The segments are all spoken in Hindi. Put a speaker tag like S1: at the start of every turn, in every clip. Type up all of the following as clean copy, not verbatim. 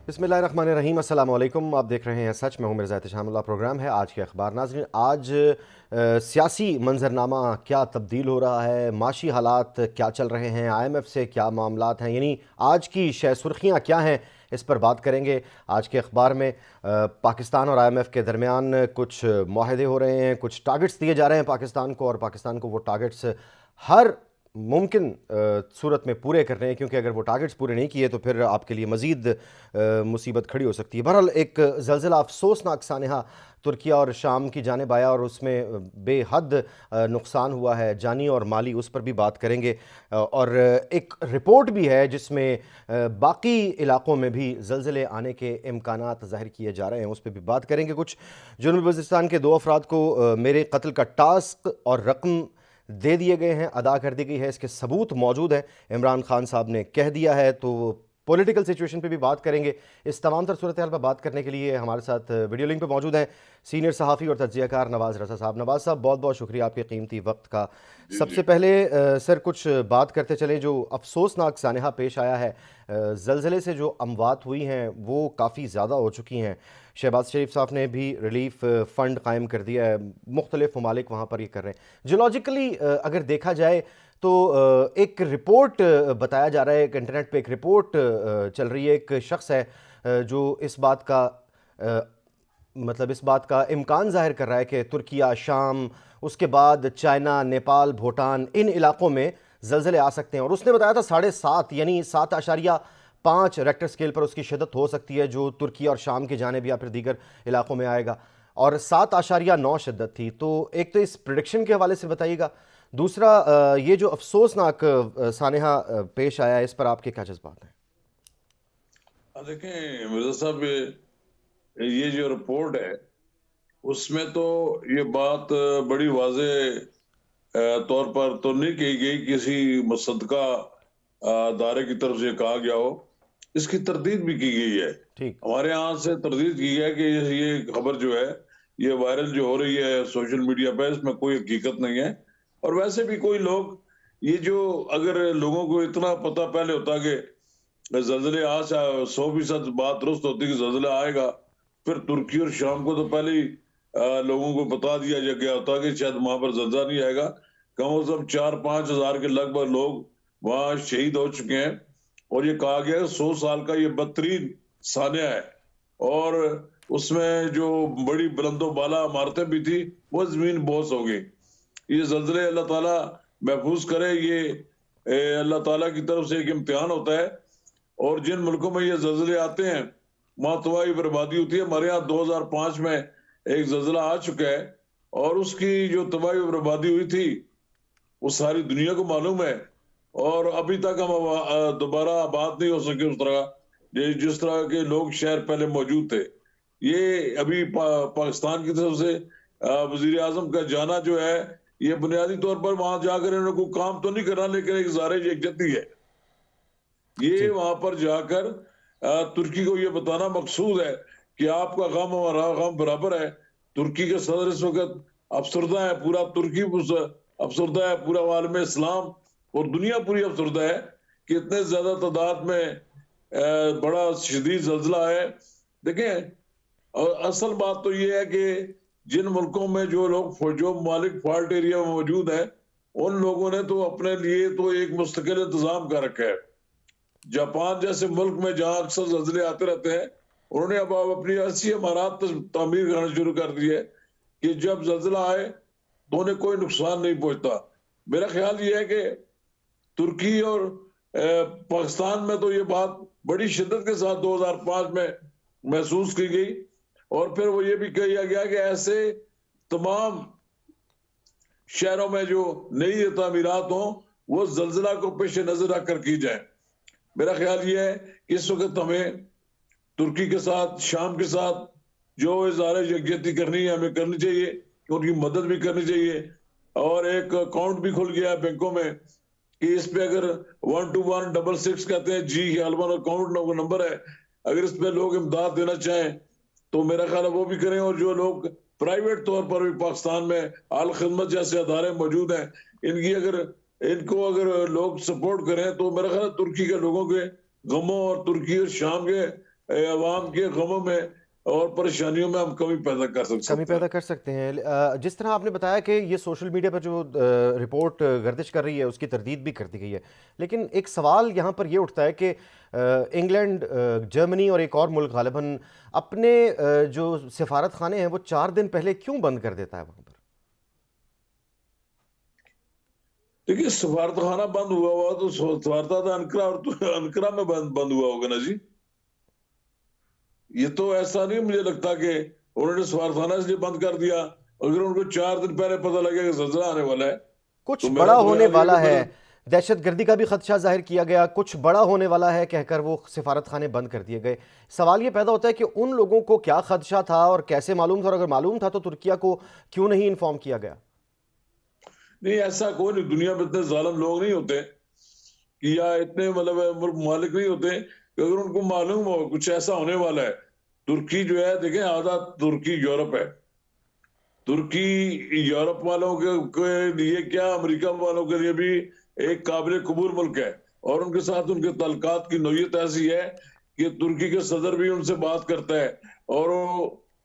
S1: बिस्मिल्लाहिर्रहमानिर्रहीम, अस्सलाम वालेकुम। आप देख रहे हैं सच। मैं हूं मिर्ज़ा एहतिशामुल्लाह। प्रोग्राम है आज के अखबार। नाज़रीन, आज सियासी मंजरनामा क्या तब्दील हो रहा है, माशी हालात क्या चल रहे हैं, IMF से क्या मामलात हैं, यानी आज की शह सुर्खियाँ क्या हैं, इस पर बात करेंगे आज के अखबार में। पाकिस्तान और IMF के दरमियान कुछ माहदे हो रहे हैं, कुछ टारगेट्स दिए जा रहे हैं पाकिस्तान को, और पाकिस्तान को वो टारगेट्स हर मुमकिन सूरत में पूरे करने हैं, क्योंकि अगर वो टारगेट्स पूरे नहीं किए तो फिर आपके लिए मज़ीद मुसीबत खड़ी हो सकती है। बहरहाल, एक ज़लज़ला अफसोसनाक सानहा तुर्किया और शाम की जानिब आया और उसमें बेहद नुकसान हुआ है, जानी और माली। उस पर भी बात करेंगे। और एक रिपोर्ट भी है जिसमें बाकी इलाक़ों में भी ज़लज़ले आने के इम्कानात ज़ाहिर किए जा रहे हैं, उस पर भी बात करेंगे। कुछ जनूबी वज़ीरिस्तान के 2 अफराद को मेरे कत्ल का टास्क और रकम दे दिए गए हैं, अदा कर दी गई है, इसके सबूत मौजूद हैं, इमरान खान साहब ने कह दिया है। तो पॉलिटिकल सिचुएशन पे भी बात करेंगे। इस तमाम तर सूरत हाल पर बात करने के लिए हमारे साथ वीडियो लिंक पे मौजूद हैं सीनियर सहाफ़ी और तज्ज़ियाकार नवाज़ रज़ा साहब। नवाज़ साहब, बहुत बहुत शुक्रिया आपके कीमती वक्त का।
S2: जी जी।
S1: सबसे पहले सर, कुछ बात करते चले। जो अफसोसनाक सानहा पेश आया है, ज़लज़ले से जो अमवात हुई हैं वो काफ़ी ज़्यादा हो चुकी हैं। शहबाज शरीफ साहब ने भी रिलीफ फ़ंड कायम कर दिया है, मुख्तलिफ ममालिक वहाँ पर ये कर रहे हैं। जियोलॉजिकली अगर देखा जाए तो एक रिपोर्ट बताया जा रहा है, एक इंटरनेट पे एक रिपोर्ट चल रही है। एक शख्स है जो इस बात का अ, मतलब इस बात का इम्कान ज़ाहिर कर रहा है कि तुर्किया, शाम, उसके बाद चाइना, नेपाल, भूटान, इन इलाक़ों में ज़लज़ले आ सकते हैं। और उसने बताया था 7.5 यानी 7.5 रेक्टर स्केल पर उसकी शिद्दत हो सकती है, जो तुर्किया और शाम की जानिब या फिर दीगर इलाक़ों में आएगा। और 7.9 शिद्दत थी। तो एक तो इस प्रिडिक्शन के हवाले से बताइएगा। दूसरा, ये जो अफसोसनाक सानहा पेश आया है, इस पर आपके क्या जज्बात हैं?
S2: देखें मिर्जा साहब, ये जो रिपोर्ट है उसमें तो ये बात बड़ी वाजे तौर पर तो नहीं कही गई, किसी मुसद्दका अदारे की तरफ से कहा गया हो। इसकी तरदीद भी की गई है,
S1: ठीक।
S2: हमारे यहाँ से तरदीद की है कि ये खबर जो है, ये वायरल जो हो रही है सोशल मीडिया पे, इसमें कोई हकीकत नहीं है। और वैसे भी कोई लोग ये जो, अगर लोगों को इतना पता पहले होता कि जल्जले आज 100% बात दुरुस्त होती कि जल्जला आएगा, फिर तुर्की और शाम को तो पहले ही लोगों को बता दिया गया होता कि शायद वहां पर जल्जला नहीं आएगा। कम से कम 4-5 हजार के लगभग लोग वहां शहीद हो चुके हैं। और ये कहा गया है 100 साल का ये बदतरीन सान्या है। और उसमें जो बड़ी बुलंदो बाला इमारतें भी थी वो जमीन बोस हो गई। ये जल्जले अल्लाह ताला महफूज करे। ये अल्लाह ताला की तरफ से एक इम्तिहान होता है। और जिन मुल्कों में ये जल्जले आते हैं वहां तबाही बर्बादी होती है। हमारे यहाँ 2005 में एक जल्जला आ चुका है, और उसकी जो तबाही बर्बादी हुई थी वो सारी दुनिया को मालूम है। और अभी तक हम दोबारा आबाद नहीं हो सके उस तरह, जिस तरह के लोग शहर पहले मौजूद थे। ये अभी पाकिस्तान की तरफ से वजीर आजम का जाना जो है, ये बुनियादी तौर पर वहां जाकर इन्होंने कोई काम तो नहीं करना, लेकिन एक ज़ाहिर यकजहती है। ये
S1: जी।
S2: वहां पर जाकर तुर्की को ये बताना मकसूद है कि आपका गम हमारा गम बराबर है। तुर्की के सदर इस वक्त अफसरदा है, पूरा तुर्की अफसरदा है, पूरा आलम इस्लाम और दुनिया पूरी अफसरदा है कि इतने ज्यादा तादाद में बड़ा शदीद जल्जला है। देखें, और असल बात तो ये है कि जिन मुल्कों में जो ममालिक फॉल्ट एरिया में मौजूद है, उन लोगों ने तो अपने लिए तो एक मुस्तकिल इंतजाम कर रखा है। जापान जैसे मुल्क में जहां अक्सर जल्जले आते रहते हैं, उन्होंने अब अपनी ऐसी इमारत तामीर करना शुरू कर दी है कि जब जल्जला आए तो उन्हें कोई नुकसान नहीं पहुंचता। मेरा ख्याल ये है कि तुर्की और पाकिस्तान में तो ये बात बड़ी शिद्दत के साथ 2005 में महसूस की गई। और फिर वो ये भी कहा गया कि ऐसे तमाम शहरों में जो नई तामीरात हों वो जल्जला को पेश नजर रखकर की जाए। मेरा ख्याल ये है कि इस वक्त हमें तुर्की के साथ, शाम के साथ जो इज़हार यकजहती करनी है हमें करनी चाहिए, उनकी मदद भी करनी चाहिए। और एक अकाउंट भी खुल गया है बैंकों में कि इस पे अगर 12166 कहते हैं जी, गालबन अकाउंट नंबर है, अगर इस पे लोग इमदाद देना चाहें तो मेरा ख्याल है वो भी करें। और जो लोग प्राइवेट तौर पर भी पाकिस्तान में आल खिदमत जैसे अदारे मौजूद हैं, इनको अगर लोग सपोर्ट करें तो मेरा ख्याल है तुर्की के लोगों के गमों और तुर्की और शाम के अवाम के गमों में और परेशानियों में हम कमी पैदा कर
S1: कमी
S2: सकते हैं।
S1: पैदा कर सकते हैं। जिस तरह आपने बताया कि ये सोशल मीडिया पर जो रिपोर्ट गर्दिश कर रही है उसकी तरदीद भी कर दी गई है, लेकिन एक सवाल यहाँ पर ये उठता है कि इंग्लैंड, जर्मनी और एक और मुल्क गालिबन अपने जो सिफारत खाने हैं वो 4 दिन पहले क्यों बंद कर देता है वहाँ पर?
S2: देखिए, सफारत खाना बंद हुआ हुआ तो सफारत अनकरा और तो अनकरा में बंद हुआ होगा ना जी। ये तो ऐसा नहीं मुझे लगता कि उन्होंने सफारतखाना इसलिए बंद कर दिया, अगर उनको 4 दिन पहले पता लगे कि जल्जला आने वाला है
S1: कुछ
S2: तो
S1: बड़ा
S2: मेरा तो
S1: होने
S2: ख्याल ये
S1: वाला
S2: कि
S1: है,
S2: फिर
S1: दहशतगर्दी का भी खदशा जाहिर किया गया, कुछ बड़ा होने वाला है कहकर वो सिफारत खाने बंद कर दिए गए। सवाल ये पैदा होता है कि उन लोगों को क्या खदशा था और कैसे मालूम था, और अगर मालूम था तो तुर्किया को क्यों नहीं इन्फॉर्म किया गया?
S2: नहीं, ऐसा कोई नहीं, दुनिया में इतने जालिम लोग नहीं होते कि या इतने मतलब मालिक नहीं होते कि अगर उनको मालूम हो कुछ ऐसा होने वाला है। तुर्की जो है, देखें, आधा तुर्की यूरोप है। तुर्की यूरोप वालों के लिए क्या, अमेरिका वालों के लिए भी एक काबिल कबूल मुल्क है, और उनके साथ उनके ताल्लुकात की नौयत ऐसी है कि तुर्की के सदर भी उनसे बात करता है, और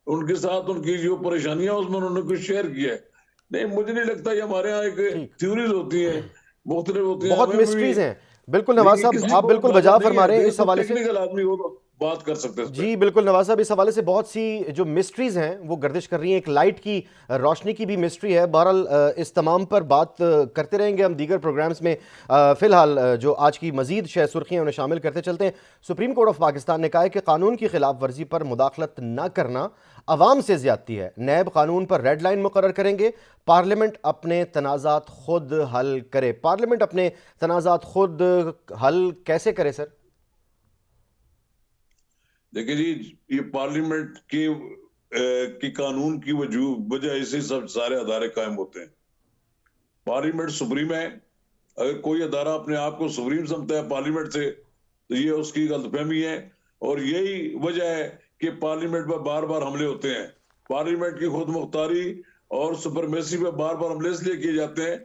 S2: उनके साथ उनकी जो परेशानियां उसमें उन्होंने कुछ शेयर किया है। नहीं, मुझे नहीं लगता, ये हमारे यहाँ एक
S1: ठीक,
S2: थ्योरीज होती हैं, मुख्तलिफ होती हैं,
S1: बहुत
S2: हमें भी
S1: मिस्ट्रीज हैं। बिल्कुल नवाज
S2: नहीं,
S1: साहब,
S2: किसी
S1: आप
S2: को
S1: बिल्कुल
S2: अंदाजा
S1: बजा
S2: नहीं
S1: फरमा
S2: है।
S1: रहे हैं
S2: देखो,
S1: इस
S2: कोई
S1: हवाले से।
S2: टेक्निकल आदमी हो तो बात कर सकते हैं इस पे।
S1: जी बिल्कुल नवाज साहब, इस हवाले से बहुत सी जो मिस्ट्रीज़ हैं वो गर्दिश कर रही हैं। एक लाइट की, रोशनी की भी मिस्ट्री है। बहरहाल इस तमाम पर बात करते रहेंगे हम दीगर प्रोग्राम्स में। फ़िलहाल जो आज की मज़ीद शह सुर्खियाँ उन्हें शामिल करते चलते हैं। सुप्रीम कोर्ट ऑफ पाकिस्तान ने कहा है कि कानून की खिलाफ वर्जी पर मुदाखलत न करना अवाम से ज़्यादती है। नैब कानून पर रेड लाइन मुकर्रर करेंगे। पार्लियामेंट अपने तनाज़ात खुद हल करे। पार्लियामेंट अपने तनाज़ात खुद हल कैसे करे सर?
S2: देखिए जी, ये पार्लियामेंट की कानून की वजह से सब सारे अदारे कायम होते हैं। पार्लियामेंट सुप्रीम है। अगर कोई अदारा अपने आप को सुप्रीम समझता है पार्लियामेंट से, तो ये उसकी गलतफहमी है, और यही वजह है कि पार्लियामेंट पर बार बार हमले होते हैं। पार्लियामेंट की खुद मुख्तारी और सुपरमेसी पे बार बार हमले इसलिए किए जाते हैं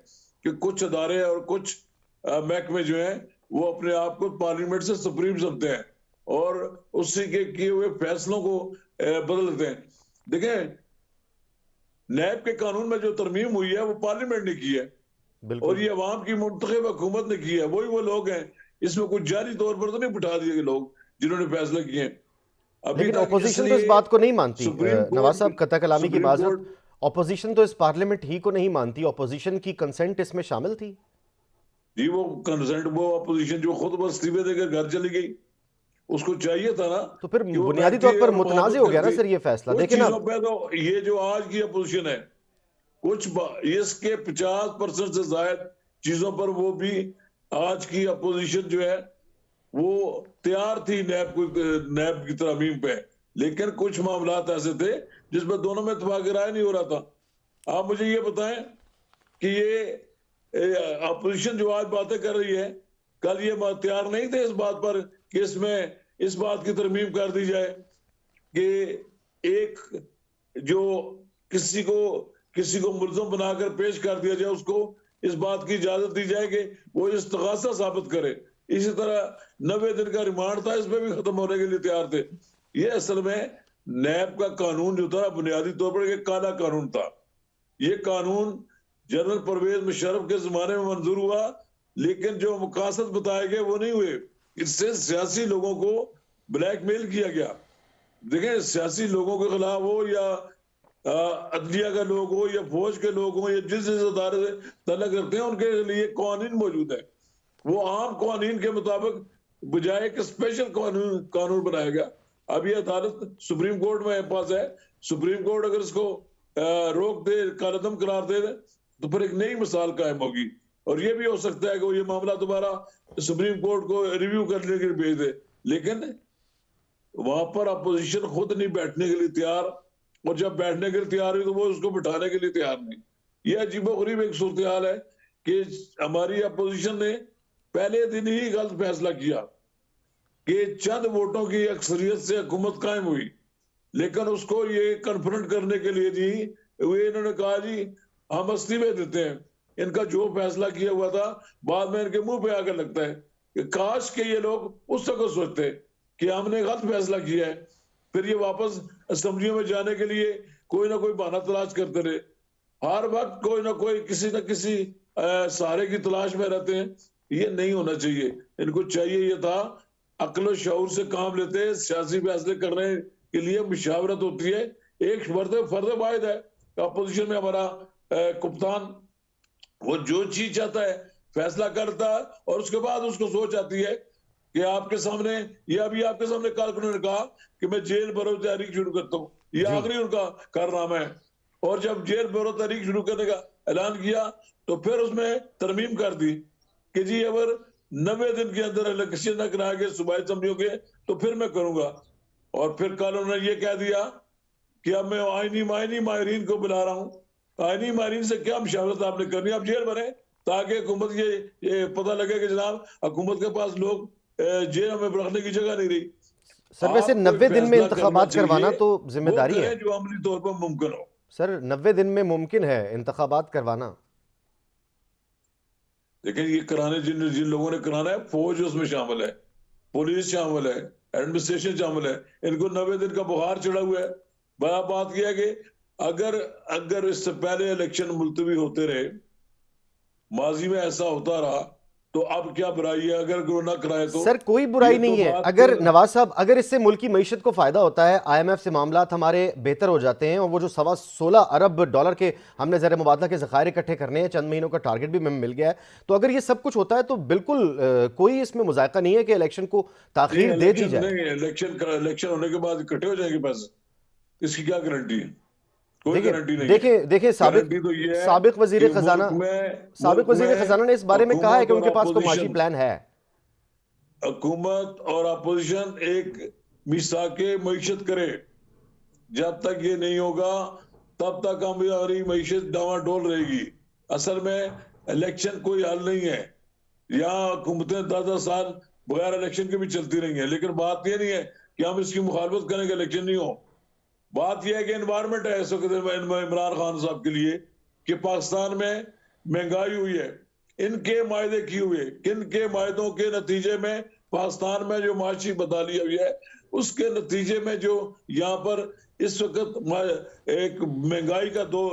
S2: कि कुछ अदारे और कुछ महकमे जो हैं वो अपने आप को पार्लियामेंट से सुप्रीम समझते हैं, और उसी के किए हुए फैसलों को बदल देते हैं। देखें, नैब के कानून में जो तरमीम हुई है वो पार्लियामेंट ने की है,
S1: बिल्कुल
S2: और ये अवाम की मुंतखब हुकूमत ने की है। वही वो लोग हैं, इसमें कुछ जारी तौर पर तो नहीं बिठा दिए गए लोग जिन्होंने फैसले किए हैं अभी
S1: लेकिन
S2: तक।
S1: ओपोजिशन तो इस
S2: इसलिए
S1: बात को नहीं मानती।
S2: सुप्रीम
S1: नवाज साहब,
S2: कोर्ट
S1: कता कलामी की
S2: सुप्रीम
S1: माजरत,
S2: कोर्ट
S1: ओपोजिशन तो इस पार्लियामेंट ही को नहीं मानती। ओपोजिशन की कंसेंट इसमें शामिल थी।
S2: जी, वो कंसेंट, वो अपोजिशन जो खुद बस इस्तीफे देकर घर चली गई, उसको चाहिए था ना
S1: तो फिर
S2: कि वो
S1: बुनियादी
S2: बैठती
S1: तौर पर
S2: और
S1: मुतनाज़
S2: मुखालफत
S1: हो गया ना
S2: करती।
S1: सर ये फैसला।
S2: कुछ
S1: देखें ना,
S2: चीजों पे तो ये जो आज की अपोजिशन है, इसके 50% से ज्यादा चीजों पर वो भी आज की अपोजिशन जो है वो तैयार थी नैब की तरमीम पे, लेकिन कुछ मामलात ऐसे थे जिसमें दोनों में इत्तेफाक राय नहीं हो रहा था। आप मुझे ये बताएं कि ये अपोजिशन जो आज बातें कर रही है, कल ये तैयार नहीं थे इस बात पर कि इसमें इस बात की तरमीम कर दी जाए कि एक जो किसी को मुल्ज़म बनाकर पेश कर दिया जाए, उसको इस बात की इजाजत दी जाए कि वो इस्तिगासा साबित करे। इसी तरह 90 दिन का रिमांड था, इसमें भी खत्म होने के लिए तैयार थे। ये असल में नैब का कानून जो था बुनियादी तौर पर एक काला कानून था। ये कानून जनरल परवेज मुशर्रफ के जमाने में मंजूर हुआ, लेकिन जो मकासद बताए गए वो नहीं हुए। इससे सियासी लोगों को ब्लैकमेल किया गया। देखें, सियासी लोगों के खिलाफ हो या अदलिया के लोग हो या फौज के लोग हो या जिस अदारे से तल्लुक रखते हैं, उनके लिए कानून मौजूद है। वो आम कानून के मुताबिक बजाय एक स्पेशल कानून बनाया गया। अब ये अदालत सुप्रीम कोर्ट में पास है। सुप्रीम कोर्ट अगर इसको रोक दे, कालअदम करार दे तो फिर एक नई मिसाल कायम होगी, और ये भी हो सकता है कि वो ये मामला दोबारा सुप्रीम कोर्ट को रिव्यू करने के लिए भेज दे। लेकिन वहां पर अपोजिशन खुद नहीं बैठने के लिए तैयार, और जब बैठने के लिए तैयार हुई तो वो उसको बिठाने के लिए तैयार नहीं। ये अजीबोगरीब एक सूरत हाल है कि हमारी अपोजिशन ने पहले दिन ही गलत फैसला किया कि चंद वोटों की अक्सरियत से हुकूमत कायम हुई, लेकिन उसको ये कन्फ्रंट करने के लिए जी वे इन्होंने कहा जी हम इस्तीफे देते हैं। इनका जो फैसला किया हुआ था बाद में इनके मुंह पे आकर लगता है कि काश के ये लोग उस वक्त सोचते कि हमने गलत फैसला किया है, फिर ये वापस असेंबलियों में जाने के लिए कोई ना कोई बहाना तलाश करते रहे। हर वक्त कोई ना कोई किसी न किसी सहारे की तलाश में रहते हैं। ये नहीं होना चाहिए। इनको चाहिए ये था, अक्ल शऊर से काम लेते हैं, सियासी फैसले करने के लिए मुशावरत होती है। एक फर्द वाहिद है अपोजिशन में हमारा कप्तान, वो जो चीज चाहता है फैसला करता है, और उसके बाद उसको सोच आती है कि आपके सामने, ये अभी आपके सामने कारकुनों ने कहा कि मैं जेल भरो तहरीक शुरू करता हूँ, ये आखिरी उनका कारनामा है। और जब जेल भरो तहरीक शुरू करने का ऐलान किया तो फिर उसमें तरमीम कर दी कि जी अगर 90 दिन के अंदर इलेक्शन न कराए गए सूबाई असेंबलियों के तो फिर मैं करूंगा। और फिर कल उन्होंने ये कह दिया कि अब मैं आईनी माहिरीन को बुला रहा हूँ। आईनी माहिरीन से क्या मशावरत आपने करनी, आप जेल भरे ताकि हुकूमत ये पता लगे कि जनाब हुकूमत के पास लोग जेल में रखने की जगह नहीं रही।
S1: सर वैसे
S2: आप कोई
S1: 90 दिन में
S2: फैसला करना
S1: इंतखाबात करवाना
S2: चाहिए,
S1: तो
S2: वो
S1: जिम्मेदारी है।
S2: करें जो अमली तौर पर मुमकिन हो।
S1: सर 90 दिन में मुमकिन है इंतखाबात करवाना?
S2: लेकिन ये कराने जिन जिन लोगों ने कराना है, फौज उसमें शामिल है, पुलिस शामिल है, एडमिनिस्ट्रेशन शामिल है, इनको 90 दिन का बुखार चढ़ा हुआ है। बड़ा बात यह है कि अगर अगर इससे पहले इलेक्शन मुलतवी होते रहे, माजी में ऐसा होता रहा, तो अब क्या बुराई है अगर वो ना कराए तो?
S1: सर कोई बुराई
S2: ये तो
S1: नहीं है।
S2: बात
S1: अगर नवाज साहब, अगर इससे मुल्क की मईशत को फायदा होता है, आईएमएफ से मामलात हमारे बेहतर हो जाते हैं, और वो जो $16 अरब के हमने ज़र मुबादला के ज़खायर इकट्ठे करने हैं, चंद महीनों का टारगेट भी मिल गया है, तो अगर ये सब कुछ होता है तो बिल्कुल कोई इसमें मुज़ायका नहीं है कि इलेक्शन को ताखीर दे दी जाए।
S2: नहीं, इलेक्शन होने के बाद इकट्ठे हो जाएंगे पैसे, इसकी क्या गारंटी है? कोई
S1: देखिए
S2: गारंटी नहीं है।
S1: देखिए देखिए
S2: गारंटी तो ये है
S1: साबिक वजीर
S2: कि
S1: खजाना साबिक वजीर खजाना ने इस बारे में कहा है कि
S2: हुकूमत और
S1: उनके पास कोई माशी
S2: अपोजिशन
S1: प्लान है।
S2: हुकूमत और अपोजिशन एक मिसाके मईशत करे। जब तक ये नहीं होगा तब तक हमारी मईशत डावाडोल रहेगी। असल में इलेक्शन कोई हल नहीं है। यहाँ हुकूमतें 10-10 साल बगैर इलेक्शन के भी चलती रही हैं, लेकिन बात ये नहीं है कि हम इसकी मुखालफत करें कि इलेक्शन नहीं हो। बात यह है कि एनवायरमेंट है इस वक्त इमरान खान साहब के लिए कि पाकिस्तान में महंगाई हुई है, इनके मायदे किए हुए, किन के मायदों के नतीजे में पाकिस्तान में जो माशी बदहाली हुई है, उसके नतीजे में जो यहाँ पर इस वक्त एक महंगाई का दो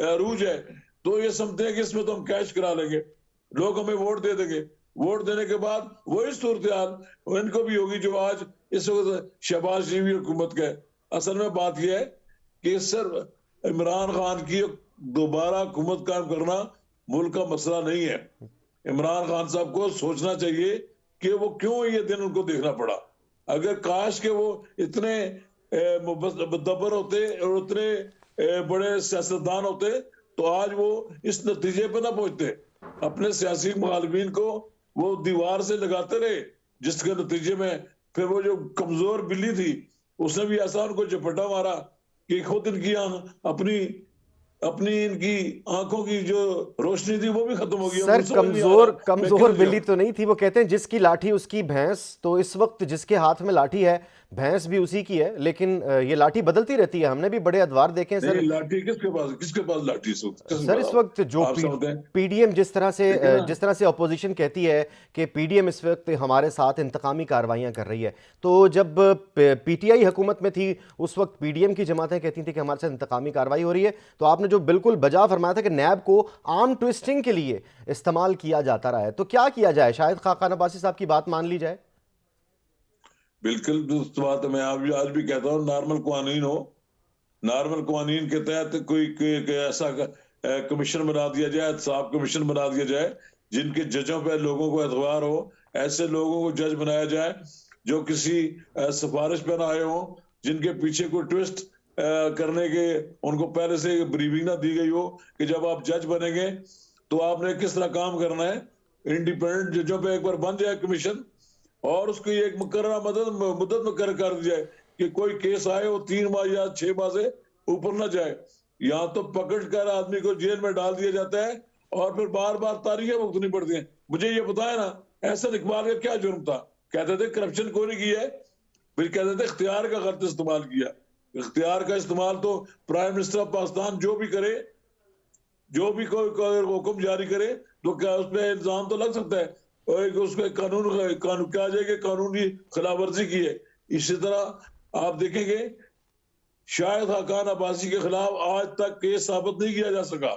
S2: अरूज है, तो ये समझते हैं कि इसमें तो हम कैश करा लेंगे, लोग हमें वोट दे देंगे। वोट देने के बाद वही सूरत हाल इनको भी होगी जो आज इस वक्त शहबाज शरीफ हुकूमत का है। असल में बात यह है कि सर इमरान खान की दोबारा हुकूमत कायम करना मुल्क का मसला नहीं है। इमरान खान साहब को सोचना चाहिए कि वो क्यों ये दिन उनको देखना पड़ा। अगर काश के वो इतने मुदब्बर होते और इतने बड़े सियासतदान होते तो आज वो इस नतीजे पर ना पहुंचते। अपने सियासी मुखालिफिन को वो दीवार से लगाते रहे, जिसके नतीजे में फिर वो जो कमजोर बिल्ली थी उसने भी ऐसा उनको झपटा मारा कि खुद इनकी अपनी अपनी इनकी आंखों की जो रोशनी थी वो भी खत्म हो गई।
S1: सर कमजोर बिल्ली तो नहीं थी, वो कहते हैं जिसकी लाठी उसकी भैंस, तो इस वक्त जिसके हाथ में लाठी है भैंस भी उसी की है, लेकिन ये लाठी बदलती रहती है। हमने भी बड़े अदवार देखे हैं सर।
S2: लाठी किसके पास लाठी
S1: सर इस वक्त जो पीडीएम जिस तरह से अपोजिशन कहती है कि पीडीएम इस वक्त हमारे साथ इंतकामी कार्रवाइयां कर रही है, तो जब पीटीआई हुकूमत में थी उस वक्त पीडीएम की जमातें कहती थी कि हमारे साथ इंतकामी कार्रवाई हो रही है, तो आपने जो बिल्कुल बजा फरमाया था कि नैब को आर्म ट्विस्टिंग के लिए इस्तेमाल किया जाता रहा है, तो क्या किया जाए? शायद खाकान अब्बासी साहब की बात मान ली जाए।
S2: बिल्कुल दुरुस्त बात है। मैं आज भी कहता हूँ नॉर्मल कानून हो, नॉर्मल कानून के तहत कोई ऐसा कमीशन बना दिया जाए, साहब कमीशन बना दिया जाए जिनके जजों पे लोगों को एतबार हो। ऐसे लोगों को जज बनाया जाए जो किसी सिफारिश पर ना आए हो, जिनके पीछे कोई ट्विस्ट करने के उनको पहले से ब्रीफिंग ना दी गई हो कि जब आप जज बनेंगे तो आपने किस तरह काम करना है। इंडिपेंडेंट जजों पे एक बार बन जाए कमीशन और उसकी एक मुकर्रर मुद्दत मुकर्रर कर दी जाए कि कोई केस आए वो 3 माह या 6 माह से ऊपर ना जाए। यहाँ तो पकड़ कर आदमी को जेल में डाल दिया जाता है और फिर बार बार तारीखें भुगतनी पड़ती हैं। मुझे ये बताया ना एहसन इकबाल का क्या जुर्म था? कहते थे करप्शन कोई नहीं किया है, फिर कहते थे इख्तियार का गलत इस्तेमाल किया। इख्तियार का इस्तेमाल तो प्राइम मिनिस्टर ऑफ पाकिस्तान जो भी करे, जो भी कोई हुक्म जारी करे तो क्या उस पर इल्जाम तो लग सकता है और उसको कानून क्या जाए कि कानूनी खिलाफ वर्जी की है। इसी तरह आप देखेंगे शाहिद खाकान अब्बासी के खिलाफ आज तक केस साबित नहीं किया जा सका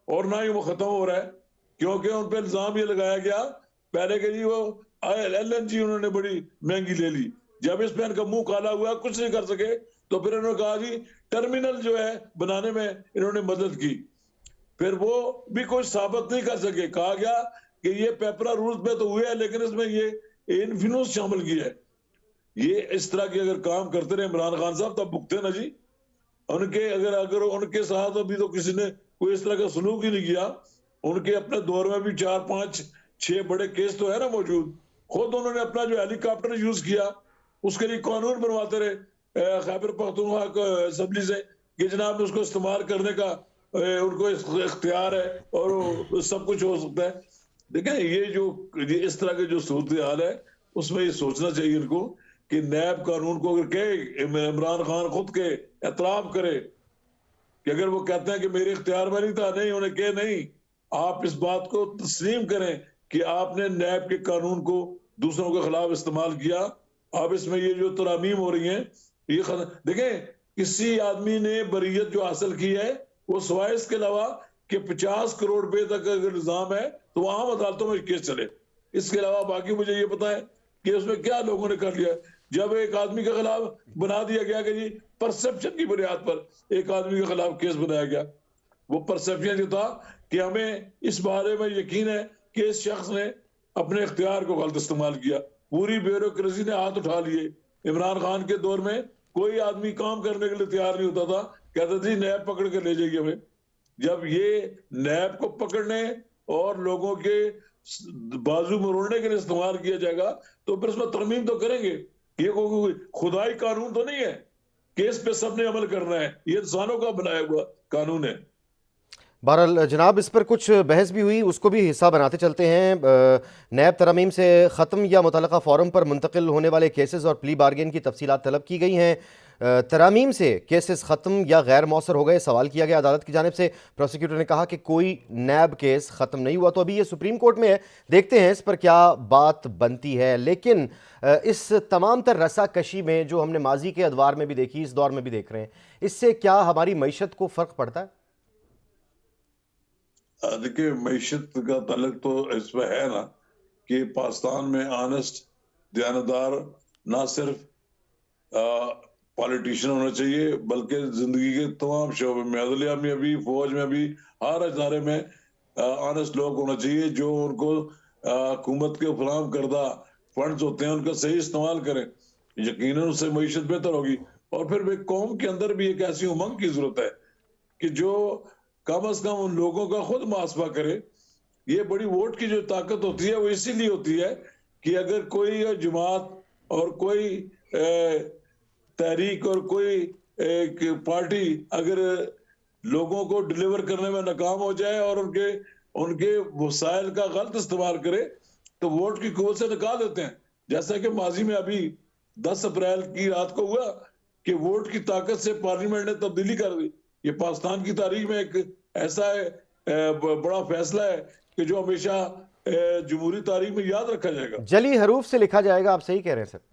S2: और ना ही वो खत्म हो रहा है, क्योंकि उन पर इल्जाम ये लगाया गया पहले के जी वो LNG उन्होंने बड़ी महंगी ले ली, जब इस पे इनका मुंह काला हुआ कुछ नहीं कर सके तो फिर इन्होंने कहा जी टर्मिनल जो है बनाने में इन्होंने मदद की, फिर वो भी कुछ साबित नहीं कर सके, कहा गया कि ये पेपरा रूल्स पे तो हुए हैं लेकिन इसमें ये इन्फ्लुएंस शामिल किया है। ये इस तरह के अगर काम करते रहे इमरान खान साहब तब भुगते ना जी, उनके अगर अगर उनके साथ अभी तो किसी ने कोई इस तरह का सलूक ही नहीं किया, उनके अपने दौर में भी 4 5 6 बड़े केस तो है ना मौजूद, खुद उन्होंने अपना जो हेलीकॉप्टर यूज किया उसके लिए कानून बनवाते रहे खैबर पख्तूनख्वा असेंबली से कि जनाब उसको इस्तेमाल करने का उनको इख्तियार है और सब कुछ हो सकता है। देखें ये इस तरह के जो सूरत हाल है उसमें ये सोचना चाहिए इनको कि नैब कानून को अगर कहे, इमरान खान खुद के एतराफ करे कि अगर वो कहते हैं कि मेरे इख्तियार में नहीं था, नहीं उन्हें कहे नहीं, आप इस बात को तस्लीम करें कि आपने नैब के कानून को दूसरों के खिलाफ इस्तेमाल किया। अब इसमें ये जो तरामीम हो रही हैं ये देखें किसी आदमी ने बरीयत जो हासिल की है वो सिवाय इसके अलावा कि 50 करोड़ रुपए तक अगर इल्जाम है तो आम अदालतों में केस चले, इसके अलावा बाकी मुझे ये पता है कि उसमें क्या लोगों ने कर लिया। जब एक आदमी के खिलाफ बना दिया गया कि जी परसेप्शन की बुनियाद पर एक आदमी के खिलाफ केस बनाया गया, वो परसेप्शन जो था कि हमें इस बारे में यकीन है कि इस शख्स ने अपने इख्तियार को गलत इस्तेमाल किया, पूरी ब्यूरोक्रेसी ने हाथ उठा लिए। इमरान खान के दौर में कोई आदमी काम करने के लिए तैयार नहीं होता था, कहते थे नैब पकड़ के ले जाइए हमें। जब ये नैब को पकड़ने और लोगों के बाजू मरोड़ने के लिए इस्तेमाल किया जाएगा तो फिर उसमें तरमीम तो करेंगे। ये कोई खुदाई कानून तो नहीं है, केस पे सबने अमल करना है, ये इंसानों का बनाया हुआ कानून है।
S1: बहरहाल जनाब इस पर कुछ बहस भी हुई, उसको भी हिस्सा बनाते चलते हैं। नैब तरमीम से ख़त्म या मुतलका फ़ोरम पर मुंतकिल होने वाले केसेस और प्ली बार्गेन की तफसीलात तलब की गई हैं। तरामीम से केसेस ख़त्म या गैर मौसर हो गए, सवाल किया गया अदालत की जानिब से। प्रोसिक्यूटर ने कहा कि कोई नैब केस ख़त्म नहीं हुआ, तो अभी ये सुप्रीम कोर्ट में है, देखते हैं इस पर क्या बात बनती है। लेकिन इस तमाम तर रस्साकशी में जो हमने माजी के अदवार में भी देखी, इस दौर में भी देख रहे हैं, इससे क्या हमारी मईशत को फ़र्क पड़ता है?
S2: देखिए मईशत का तलक तो इसमें है ना कि पाकिस्तान में ऑनेस्ट दयानतदार ना सिर्फ पॉलिटिशियन होना चाहिए बल्कि जिंदगी के तमाम शोबे में, अदलिया में भी, फौज में भी, हर इदारे में ऑनेस्ट लोग होना चाहिए जो उनको हुकूमत के फराहम करदा फंड्स होते हैं उनका सही इस्तेमाल करें, यकीनन उससे मईशत बेहतर होगी। और फिर कौम के अंदर भी एक ऐसी उमंग की जरूरत है कि जो कम से कम उन लोगों का खुद मुहासबा करे। ये बड़ी वोट की जो ताकत होती है वो इसीलिए होती है कि अगर कोई जमात और कोई तहरीक और कोई एक पार्टी अगर लोगों को डिलीवर करने में नाकाम हो जाए और उनके उनके वसाइल का गलत इस्तेमाल करे तो वोट की कुव्वत से निकाल देते हैं, जैसा कि माजी में अभी 10 अप्रैल की रात को हुआ कि वोट की ताकत से पार्लियामेंट ने तब्दीली कर दी। ये पाकिस्तान की तारीख में एक ऐसा बड़ा फैसला है कि जो हमेशा जमहूरी तारीख में याद रखा जाएगा,
S1: जली हरूफ से लिखा जाएगा। आप सही कह रहे हैं सर।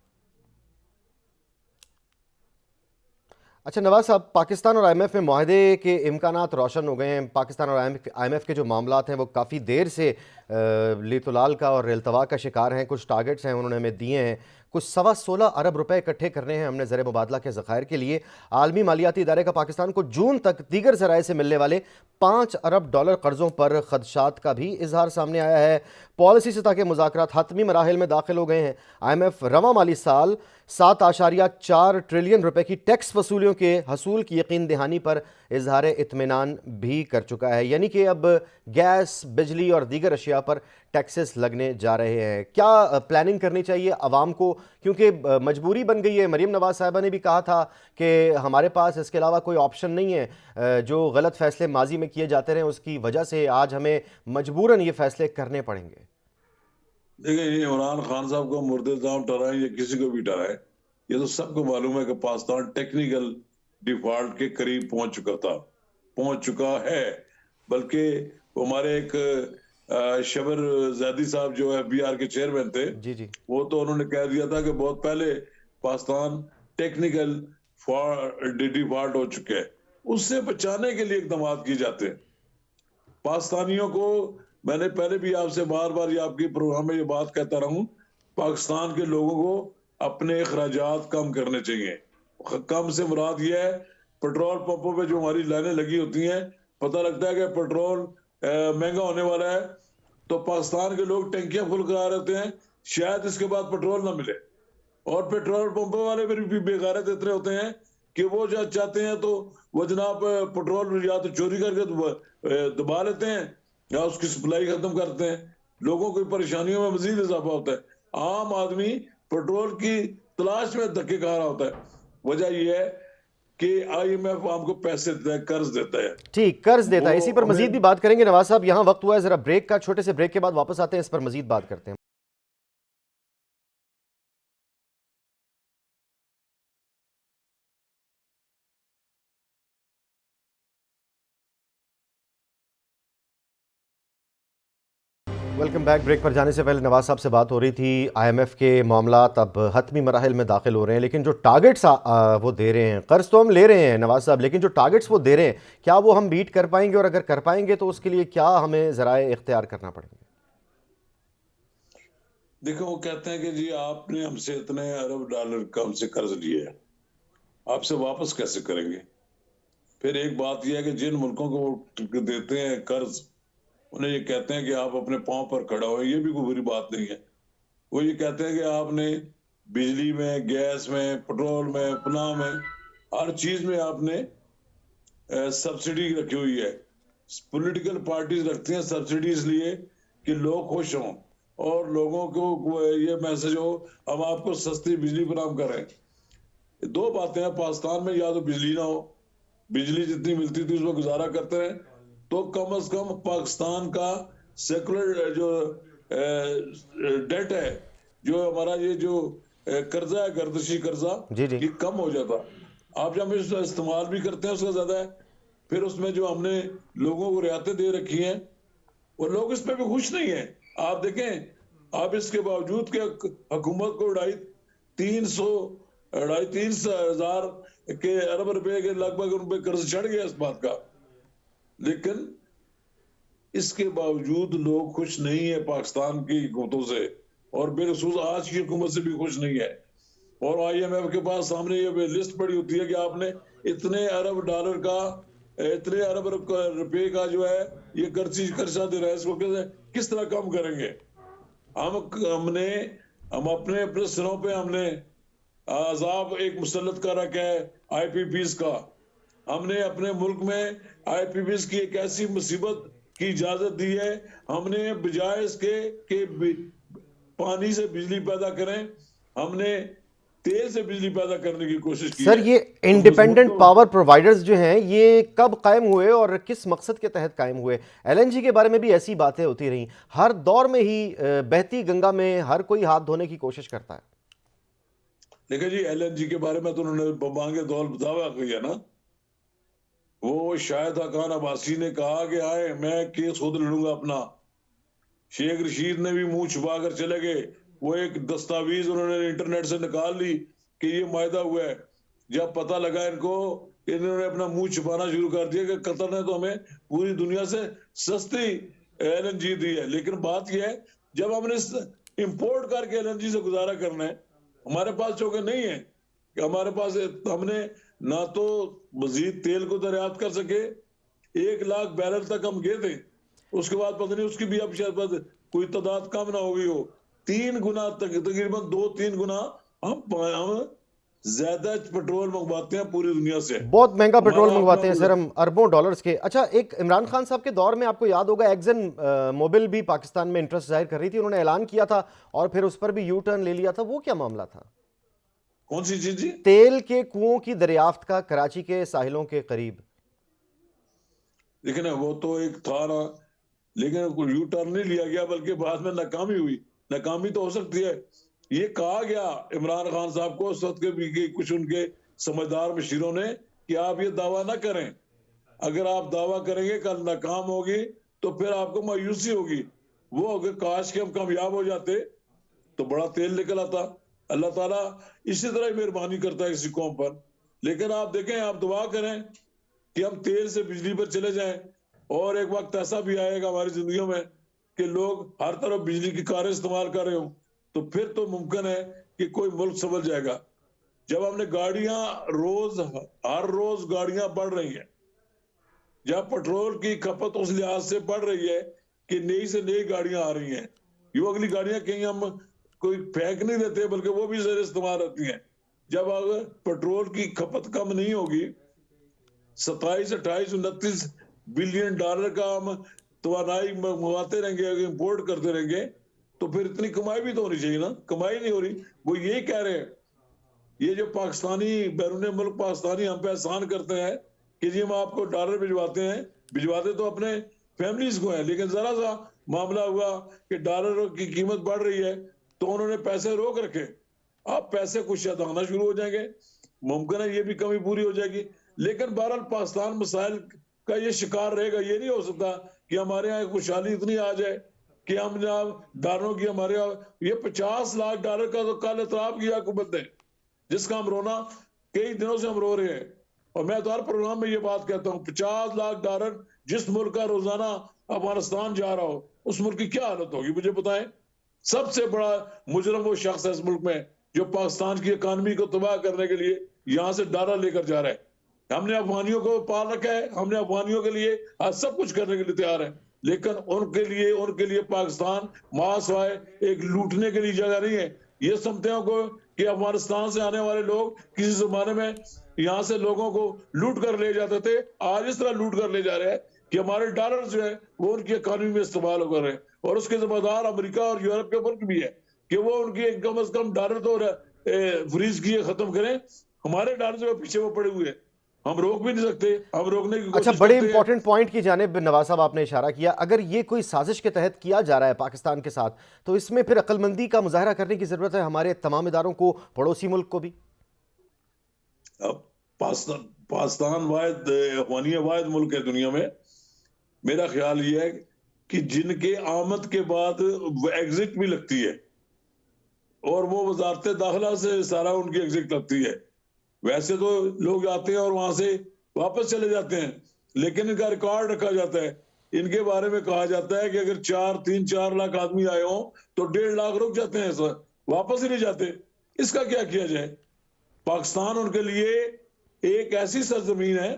S1: अच्छा नवाज साहब, पाकिस्तान और IMF में मुआहदे के इम्कानात रोशन हो गए हैं। पाकिस्तान और IMF के जो मामलात हैं वो काफ़ी देर से लीतुलाल का और रेलतवा का शिकार हैं। कुछ टारगेट्स हैं उन्होंने हमें दिए हैं, कुछ 16.25 अरब रुपए इकट्ठे करने हैं हमने ज़र मुबादला के ज़खायर के लिए। आलमी मालियाती इदारे का पाकिस्तान को जून तक दीगर ज़राए से मिलने वाले 5 अरब डॉलर कर्ज़ों पर खदशात का भी इजहार सामने आया है। पॉलिसी सतह के मुज़ाकरात हतमी मराहिल में दाखिल हो गए हैं। IMF रवां माली साल 7.4 ट्रिलियन रुपए की टैक्स वसूलियों के हसूल की यकीन दहानी पर इजहार इत्मीनान भी कर चुका है, यानी कि अब गैस, बिजली और दीगर अशिया पर टैक्सेस लगने जा रहे हैं। क्या प्लानिंग करनी चाहिए आवाम को, क्योंकि मजबूरी बन गई है। मरीम नवाज साहिबा ने भी कहा था कि हमारे पास इसके अलावा कोई ऑप्शन नहीं है। जो गलत फैसले माजी में किए जाते रहे उसकी वजह से आज हमें मजबूरन ये फैसले करने पड़ेंगे।
S2: देखिए इमरान खान साहब को मुर्दे इल्जाम ठहराए या किसी को भी ठहराए, ये तो सबको मालूम है कि पाकिस्तान टेक्निकल डिफॉल्ट के करीब पहुंच चुका है। बल्कि हमारे एक शबर जैदी साहब जो FBR के चेयरमैन थे,
S1: जी जी,
S2: वो तो उन्होंने कह दिया था कि बहुत पहले पाकिस्तान टेक्निकल डिफॉल्ट हो चुके हैं, उससे बचाने के लिए इकदाम किए जाते हैं। पाकिस्तानियों को मैंने पहले भी आपसे बार बार ये आपके प्रोग्राम में ये बात कहता रहा हूं, पाकिस्तान के लोगों को अपने अखराजात कम करने चाहिए। कम से मुराद ये है, पेट्रोल पंपों पे जो हमारी लाइनें लगी होती हैं, पता लगता है कि पेट्रोल महंगा होने वाला है, तो पाकिस्तान के लोग टंकियां फुल करा रहते हैं, शायद इसके बाद पेट्रोल ना मिले। और पेट्रोल पंपों वाले भी बेगारत इतने होते हैं कि वो जो चाहते हैं तो वो जनाब पेट्रोल या तो चोरी करके दबा लेते हैं या उसकी सप्लाई खत्म करते हैं। लोगों की परेशानियों में मजीद इजाफा होता है। आम आदमी पेट्रोल की तलाश में धक्के खा रहा होता है। वजह यह है कि IMF हमको पैसे देता है, कर्ज देता है।
S1: ठीक, कर्ज देता है। इसी पर मजीद भी
S2: हमें
S1: बात करेंगे नवाज साहब। यहाँ वक्त हुआ है जरा ब्रेक का, छोटे से ब्रेक के बाद वापस आते हैं, इस पर मजीद बात करते हैं। Welcome back. ब्रेक पर जाने से पहले नवाज साहब से बात हो रही थी, IMF के मामलात अब हतमी मराहिल में दाखिल हो रहे हैं, लेकिन जो टारगेट्स वो दे रहे हैं, कर्ज तो हम ले रहे हैं नवाज साहब, लेकिन जो टारगेट्स वो दे रहे हैं, क्या वो हम बीट कर पाएंगे? और अगर कर पाएंगे तो उसके लिए क्या हमें ज़राए इख्तियार करना पड़ेंगे?
S2: देखो, वो कहते हैं कि जी आपने हमसे इतने अरब डॉलर का हमसे कर्ज लिए है, आपसे वापस कैसे करेंगे? फिर एक बात यह है कि जिन मुल्कों को वो देते हैं कर्ज, उन्हें ये कहते हैं कि आप अपने पांव पर खड़ा हो। ये भी कोई बुरी बात नहीं है। वो ये कहते हैं कि आपने बिजली में, गैस में, पेट्रोल में, फलां में, हर चीज में आपने सब्सिडी रखी हुई है। पॉलिटिकल पार्टीज रखती हैं सब्सिडी इसलिए कि लोग खुश हों और लोगों को ये मैसेज हो हम आपको सस्ती बिजली फराहम करें। दो बातें हैं पाकिस्तान में, या तो बिजली ना हो, बिजली जितनी मिलती थी उसमें गुजारा करते रहे, तो कम से कम पाकिस्तान का सेकुलर जो डेट है, जो हमारा ये जो कर्जा है, गर्दिशी कर्जा,
S1: जी जी।
S2: ये कम हो जाता। आप जब इसका इस्तेमाल भी करते हैं उसका ज्यादा है, फिर उसमें जो हमने लोगों को रियायतें दे रखी हैं, वो लोग इस पे भी खुश नहीं है। आप देखें, आप इसके बावजूद कि हुकूमत को 250 हजार के अरब रुपए के लगभग उन पे कर्ज चढ़ गया इस बात का, लेकिन इसके बावजूद लोग खुश नहीं है पाकिस्तान की हुकूमतों से, और बिलखसूस आज की हुकूमत से भी खुश नहीं है। और IMF के पास सामने ये लिस्ट पड़ी होती है कि आपने इतने अरब डॉलर का, इतने अरब रुपए का जो है ये कर्जा दे रहा है, इसको किस तरह कम करेंगे? हम अपने अपने सिरों पे हमने अजाब एक मुसल्लत कर रखा है IPPs का। हमने अपने मुल्क में IPPs की एक ऐसी मुसीबत की इजाजत दी है, हमने बजाय इसके कि पानी से बिजली पैदा करें, हमने तेल से बिजली पैदा करने की कोशिश की
S1: सर,
S2: है।
S1: ये
S2: तो
S1: इंडिपेंडेंट पावर प्रोवाइडर्स जो हैं, ये कब कायम हुए और किस मकसद के तहत कायम हुए? LNG के बारे में भी ऐसी बातें होती रहीं, हर दौर में ही बहती गंगा में हर कोई हाथ धोने की कोशिश करता है।
S2: देखिए जी, LNG के बारे में तो उन्होंने बबांगे दौल दावा किया ना। वो शाहिद खान अब्बासी ने कहा कि आए मैं केस खुद लड़ूंगा अपना। शेख रशीद ने भी मुंह छुपा कर चले गए। वो एक दस्तावेज उन्होंने इंटरनेट से निकाल ली कि ये मायदा हुआ है। जब पता लगा इनको, इन्होंने अपना मुंह छुपाना शुरू कर दिया कि कतर ने तो हमें पूरी दुनिया से सस्ती LNG दी है। लेकिन बात यह है, जब हमने इंपोर्ट करके LNG से गुजारा करना है, हमारे पास चौके नहीं है कि हमारे पास हमने ना तो मजीद तेल को दरियाफ्त कर सके, 1 लाख बैरल तक हम गए थे, उसके बाद पता नहीं उसकी भी अब शायद कोई तादाद कम ना हो गई हो। 3 गुना तक, तकरीबन 2-3 गुना हम ज्यादा पेट्रोल मंगवाते हैं पूरी दुनिया से।
S1: बहुत महंगा पेट्रोल
S2: हमारा
S1: मंगवाते हैं सर
S2: अपना
S1: हम, अरबों डॉलर्स के। अच्छा, एक इमरान खान साहब के दौर में आपको याद होगा, एक्सन मोबिल भी पाकिस्तान में इंटरेस्ट जाहिर कर रही थी, उन्होंने ऐलान किया था और फिर उस पर भी यू टर्न ले लिया था। वो क्या मामला था?
S2: कौन सी चीज जी?
S1: तेल के कुओं की दरियाफ्त का कराची के साहिलों के करीब।
S2: देखिए ना, वो तो एक था ना, लेकिन यू टर्न नहीं लिया गया, बल्कि बाद में नाकामी हुई। नाकामी तो हो सकती है। ये कहा गया इमरान खान साहब को उस वक्त के भी कुछ उनके समझदार मशीरों ने कि आप ये दावा ना करें, अगर आप दावा करेंगे कल नाकाम होगी तो फिर आपको मायूसी होगी। वो अगर काश के हम कामयाब हो जाते तो बड़ा तेल निकल आता। अल्लाह ताला इसी तरह ही मेहरबानी करता है किसी कौम पर। लेकिन आप देखें, आप दुआ करें कि हम तेल से बिजली पर चले जाएं, और एक वक्त ऐसा भी आएगा हमारी जिंदगियों में कि लोग हर तरफ बिजली की कारें इस्तेमाल कर रहे हो, तो फिर तो मुमकिन है कि कोई मुल्क संभल जाएगा। जब हमने गाड़ियां हर रोज गाड़ियां बढ़ रही हैं, जब पेट्रोल की खपत उस लिहाज से बढ़ रही है कि नई से नई गाड़ियां आ रही हैं, ये अगली गाड़ियां कहीं हम कोई फेंक नहीं देते, बल्कि वो भी ज़रा इस्तेमाल होती हैं। जब अगर पेट्रोल की खपत कम नहीं होगी, 27, 28, 29 बिलियन डॉलर का हम तवानाई मंगवाते रहेंगे, इंपोर्ट करते रहेंगे, तो फिर इतनी कमाई भी तो होनी चाहिए ना। कमाई नहीं हो रही। वो यही कह रहे हैं, ये जो पाकिस्तानी बैरून मुल्क पाकिस्तानी हम पे एहसान करते हैं कि जी हम आपको डॉलर भिजवाते तो अपने फैमिलीज को है, लेकिन जरा सा मामला हुआ कि डॉलर की कीमत बढ़ रही है तो उन्होंने पैसे रोक रखे। अब पैसे कुछ शायद आना शुरू हो जाएंगे, मुमकिन है ये भी कमी पूरी हो जाएगी। लेकिन बहरहाल पाकिस्तान मसाइल का ये शिकार रहेगा। ये नहीं हो सकता कि हमारे यहाँ खुशहाली इतनी आ जाए कि हम जनाब डॉलरों की हमारे यहाँ ये 50 लाख डॉलर का तो कल एतराफ किया हुकूमत ने, जिसका हम रोना कई दिनों से हम रो रहे हैं। और मैं तो हर प्रोग्राम में ये बात कहता हूँ, 50 लाख डॉलर जिस मुल्क का रोजाना अफगानिस्तान जा रहा हो, उस मुल्क की क्या हालत होगी मुझे बताएं। सबसे बड़ा मुजरम वो शख्स है इस मुल्क में जो पाकिस्तान की इकानमी को तबाह करने के लिए यहां से डॉलर लेकर जा रहा है। हमने अफगानियों को पाल रखा है, हमने अफगानियों के लिए आज सब कुछ करने के लिए तैयार है, लेकिन उनके लिए पाकिस्तान मासवाए एक लूटने के लिए जगह नहीं है। ये समझते हैं को कि अफगानिस्तान से आने वाले लोग किसी जमाने में यहाँ से लोगों को लूट कर ले जाते थे, आज इस तरह लूट कर ले जा रहे हैं कि हमारे डॉलर जो है वो उनकी इकानमी में इस्तेमाल कर रहे हैं। और उसके जिम्मेदार अमेरिका और यूरोप के मुल्क भी है कि वो उनकी कम अज कम डॉलर तो फ्रीज किए खत्म करें। हमारे डॉलर जो पीछे वो पड़े हुए हैं, हम रोक भी नहीं सकते, हम रोकने की
S1: अच्छा,
S2: कोशिश
S1: बड़े
S2: करते हैं।
S1: इंपॉर्टेंट पॉइंट की जानिब नवाज साहब आपने इशारा किया। अगर ये कोई साजिश के तहत किया जा रहा है पाकिस्तान के साथ, तो इसमें फिर अक्लमंदी का मुजाहरा करने की जरूरत है हमारे तमाम इदारों को, पड़ोसी मुल्क को भी।
S2: अब पाकिस्तान वाहिद मुल्क है दुनिया में। मेरा ख्याल ये है कि जिनके आमद के बाद एग्जिट भी लगती है, और वो वजारत दाखिला से सारा उनकी एग्जिट लगती है। वैसे तो लोग आते हैं और वहां से वापस चले जाते हैं, लेकिन इनका रिकॉर्ड रखा जाता है। इनके बारे में कहा जाता है कि अगर 4 लाख आदमी आए हो तो 1.5 लाख रुक जाते हैं, सर वापस ही नहीं जाते। इसका क्या किया जाए? पाकिस्तान उनके लिए एक ऐसी सरजमीन है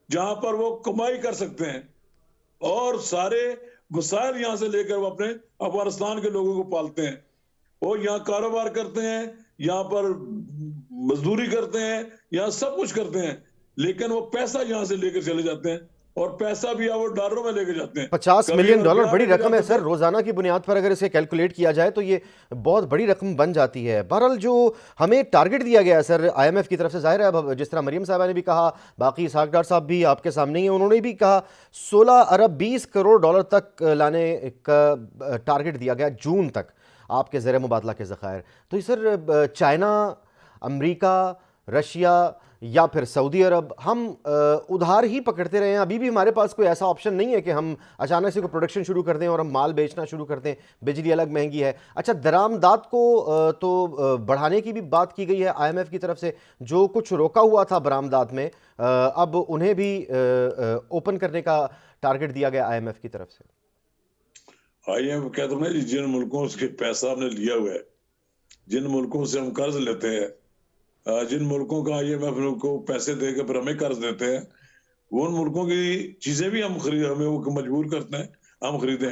S2: जहां पर वो कमाई कर सकते हैं और सारे वसाइल यहां से लेकर वो अपने अफगानिस्तान के लोगों को पालते हैं। वो यहाँ कारोबार करते हैं, यहाँ पर मजदूरी करते हैं, यहाँ सब कुछ करते हैं, लेकिन वो पैसा यहाँ से लेकर चले जाते हैं, और पैसा भी वो डॉलरों में लेकर जाते हैं।
S1: 50 मिलियन डॉलर बड़ी रकम है सर।
S2: थे।
S1: रोजाना की बुनियाद पर अगर इसे कैलकुलेट किया जाए तो ये बहुत बड़ी रकम बन जाती है। बहरहाल जो हमें टारगेट दिया गया है सर IMF की तरफ से, जाहिर है अब जिस तरह मरियम साहबा ने भी कहा, बाकी इसहाक डार साहब भी आपके सामने ही हैं, उन्होंने भी कहा 16 अरब 20 करोड़ डॉलर तक लाने का टारगेट दिया गया जून तक आपके ज़र मुबादला के ज़खायर। तो सर चाइना, अमरीका, रशिया या फिर सऊदी अरब, हम उधार ही पकड़ते रहे हैं। अभी भी हमारे पास कोई ऐसा ऑप्शन नहीं है कि हम अचानक से कोई प्रोडक्शन शुरू कर दें और हम माल बेचना शुरू कर दें। बिजली अलग महंगी है। अच्छा, दरामदात को तो बढ़ाने की भी बात की गई है IMF की तरफ से। जो कुछ रोका हुआ था बरामदात में, अब उन्हें भी ओपन करने का टारगेट दिया गया IMF की तरफ से।
S2: IMF कहते हैं जिन मुल्कों से पैसा हमने लिया हुआ है, जिन मुल्कों से हम कर्ज लेते हैं, जिन मुल्कों का IMF को पैसे देकर फिर हमें कर्ज देते हैं, वो उन मुल्कों की चीजें भी हमें वो मजबूर करते हैं हम खरीदें।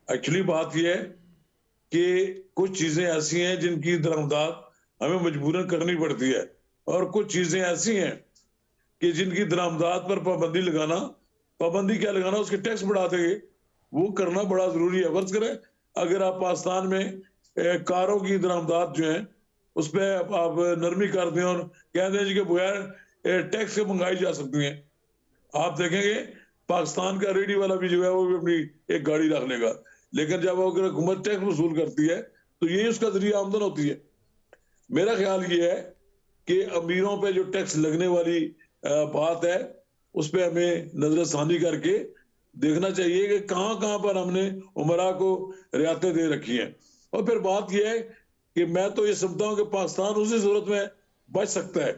S2: एक्चुअली बात यह है कि कुछ चीजें ऐसी हैं जिनकी दरामदात हमें मजबूरन करनी पड़ती है, और कुछ चीजें ऐसी हैं कि जिनकी दरामदात पर पाबंदी क्या लगाना, उसके टैक्स बढ़ा देंगे, वो करना बड़ा जरूरी है। फर्ज करें अगर आप पाकिस्तान में कारों की दरामदात जो है उस पर आप नरमी कर दें और कह दें कि बगैर टैक्स के मंगाई जा सकती हैं, आप देखेंगे पाकिस्तान का रेडी वाला भी जो है वो भी अपनी एक गाड़ी रख लेगा। लेकिन जब अगर हुकूमत टैक्स वसूल करती है तो यही उसका जरिया आमदन होती है। मेरा ख्याल ये है कि अमीरों पे जो टैक्स लगने वाली बात है उस पर हमें नजरसानी करके देखना चाहिए कि कहां कहां पर हमने उमरा को रियायतें दे रखी हैं। और फिर बात यह है कि मैं तो ये समझता हूं कि पाकिस्तान उसी सूरत में बच सकता है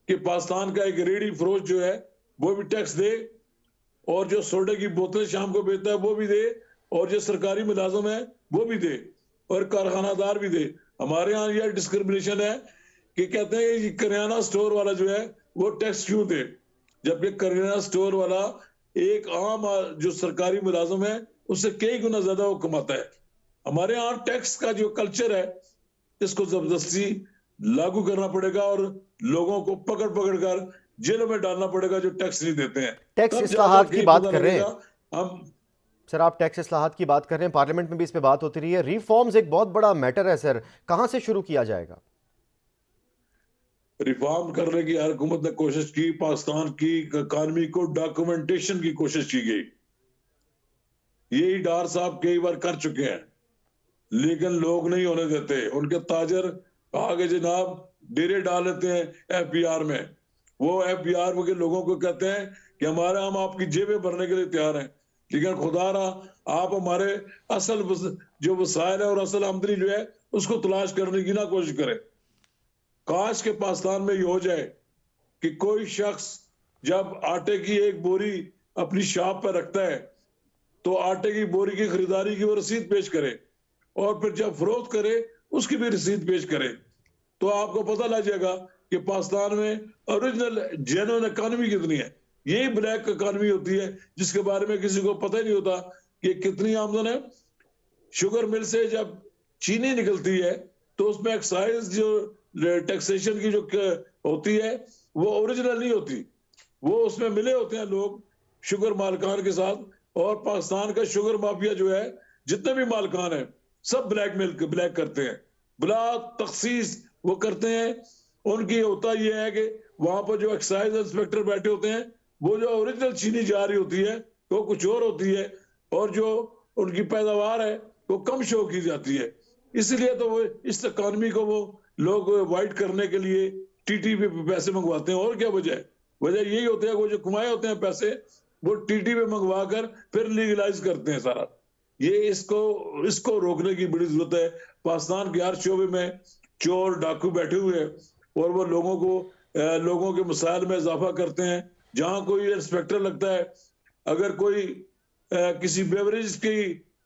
S2: कि पाकिस्तान का एक रेडी फरोश जो है वो भी टैक्स दे, और जो सोडे की बोतलें शाम को बेचता है वो भी दे, और जो सरकारी मुलाजम है वो भी दे, और कारखानादार भी दे। हमारे यहाँ यह डिस्क्रिमिनेशन है कि कहते हैं कि करियाना स्टोर वाला जो है वो टैक्स क्यों दे, जबकि करियाना स्टोर वाला एक आम जो सरकारी मुलाजम है उससे कई गुना ज्यादा वो कमाता है। हमारे यहाँ टैक्स का जो कल्चर है इसको जबरदस्ती लागू करना पड़ेगा और लोगों को पकड़ पकड़ कर जेलों में डालना पड़ेगा जो टैक्स नहीं देते हैं।
S1: टैक्स
S2: तब जाकर
S1: इस्लाहात की
S2: के
S1: बात
S2: पता
S1: कर रहे
S2: लगेगा
S1: हैं
S2: हम।
S1: सर, आप टैक्स इस्लाहात की बात कर रहे हैं, पार्लियामेंट में भी इस पे बात होती रही है। रिफॉर्म्स एक बहुत बड़ा मैटर है सर, कहां से शुरू किया जाएगा?
S2: रिफॉर्म करने की हर हुकूमत ने कोशिश की, पाकिस्तान की इकानमी को डॉक्यूमेंटेशन की कोशिश की गई, यही डार साहब कई बार कर चुके हैं, लेकिन लोग नहीं होने देते। उनके ताजर आगे जनाब डेरे डाल लेते हैं एफबीआर में। वो एफबीआर के लोगों को कहते हैं कि हम आपकी जेबें भरने के लिए तैयार हैं, लेकिन खुदा रहा आप हमारे असल जो वसाइल है और असल आमदनी जो है उसको तलाश करने की ना कोशिश करें। काश के पाकिस्तान में ये हो जाए कि कोई शख्स जब आटे की एक बोरी अपनी शॉप पर रखता है तो आटे की बोरी की खरीदारी की वो रसीद पेश करे, और फिर जब फरोख्त करे उसकी भी रसीद पेश करे, तो आपको पता लग जाएगा कि पाकिस्तान में ओरिजिनल जेन्युइन इकोनॉमी कितनी है। यही ब्लैक इकोनॉमी होती है जिसके बारे में किसी को पता ही नहीं होता कि कितनी आमदन है। शुगर मिल से जब चीनी निकलती है तो उसमें एक्साइज जो टैक्सेशन की जो होती है वो ओरिजिनल नहीं होती, वो उसमें मिले होते हैं लोग शुगर मालकान के साथ। और पाकिस्तान का शुगर माफिया जो है जितने भी मालकान है सब ब्लैक करते हैं, बिला तखसीस वो करते हैं। उनकी होता यह है कि वहां पर जो एक्साइज इंस्पेक्टर बैठे होते हैं वो जो ओरिजिनल चीनी जा रही होती है वो कुछ और होती है, और जो उनकी पैदावार है वो कम शो की जाती है। इसलिए तो वो इस इकॉनमी को वो लोग वाइट करने के लिए टीटी पे पैसे मंगवाते हैं। और क्या वजह यही होती है, वो जो कमाए होते हैं पैसे वो टीटी पे मंगवा कर फिर लीगलाइज करते हैं सारा। ये इसको रोकने की बड़ी जरूरत है। पाकिस्तान के हर शोबे में चोर डाकू बैठे हुए हैं और वो लोगों के मसाइल में इजाफा करते हैं। जहां कोई इंस्पेक्टर लगता है, अगर कोई किसी बेवरेज की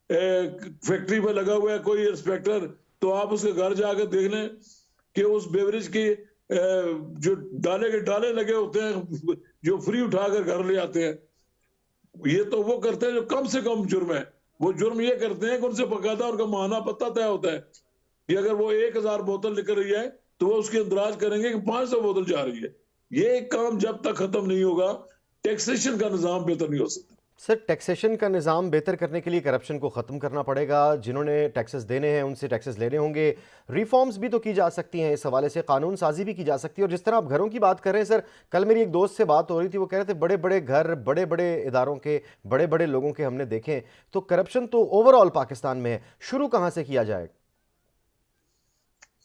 S2: फैक्ट्री में लगा हुआ है कोई इंस्पेक्टर, तो आप उसके घर जाकर देख लें कि उस बेवरेज की जो डाले के डाले लगे होते हैं जो फ्री उठाकर घर ले आते हैं। ये तो वो करते हैं जो कम से कम जुर्म है। वो जुर्म ये करते हैं कि उनसे बकायदा उनका माना पत्ता तय होता है कि अगर वो 1000 बोतल निकल रही है तो वो उसके अंदराज करेंगे कि 500 बोतल जा रही है। ये काम जब तक खत्म नहीं होगा टैक्सेशन का निजाम बेहतर नहीं हो सकता।
S1: सर, टैक्सेशन का निज़ाम बेहतर करने के लिए करप्शन को ख़त्म करना पड़ेगा, जिन्होंने टैक्सेस देने हैं उनसे टैक्सेस लेने होंगे। रिफॉर्म्स भी तो की जा सकती हैं, इस हवाले से कानून साजी भी की जा सकती है। और जिस तरह आप घरों की बात कर रहे हैं सर, कल मेरी एक दोस्त से बात हो रही थी, वो कह रहे थे बड़े बड़े घर बड़े बड़े इदारों के बड़े बड़े लोगों के हमने देखे। तो करप्शन तो ओवरऑल पाकिस्तान में है, शुरू कहाँ से किया जाए?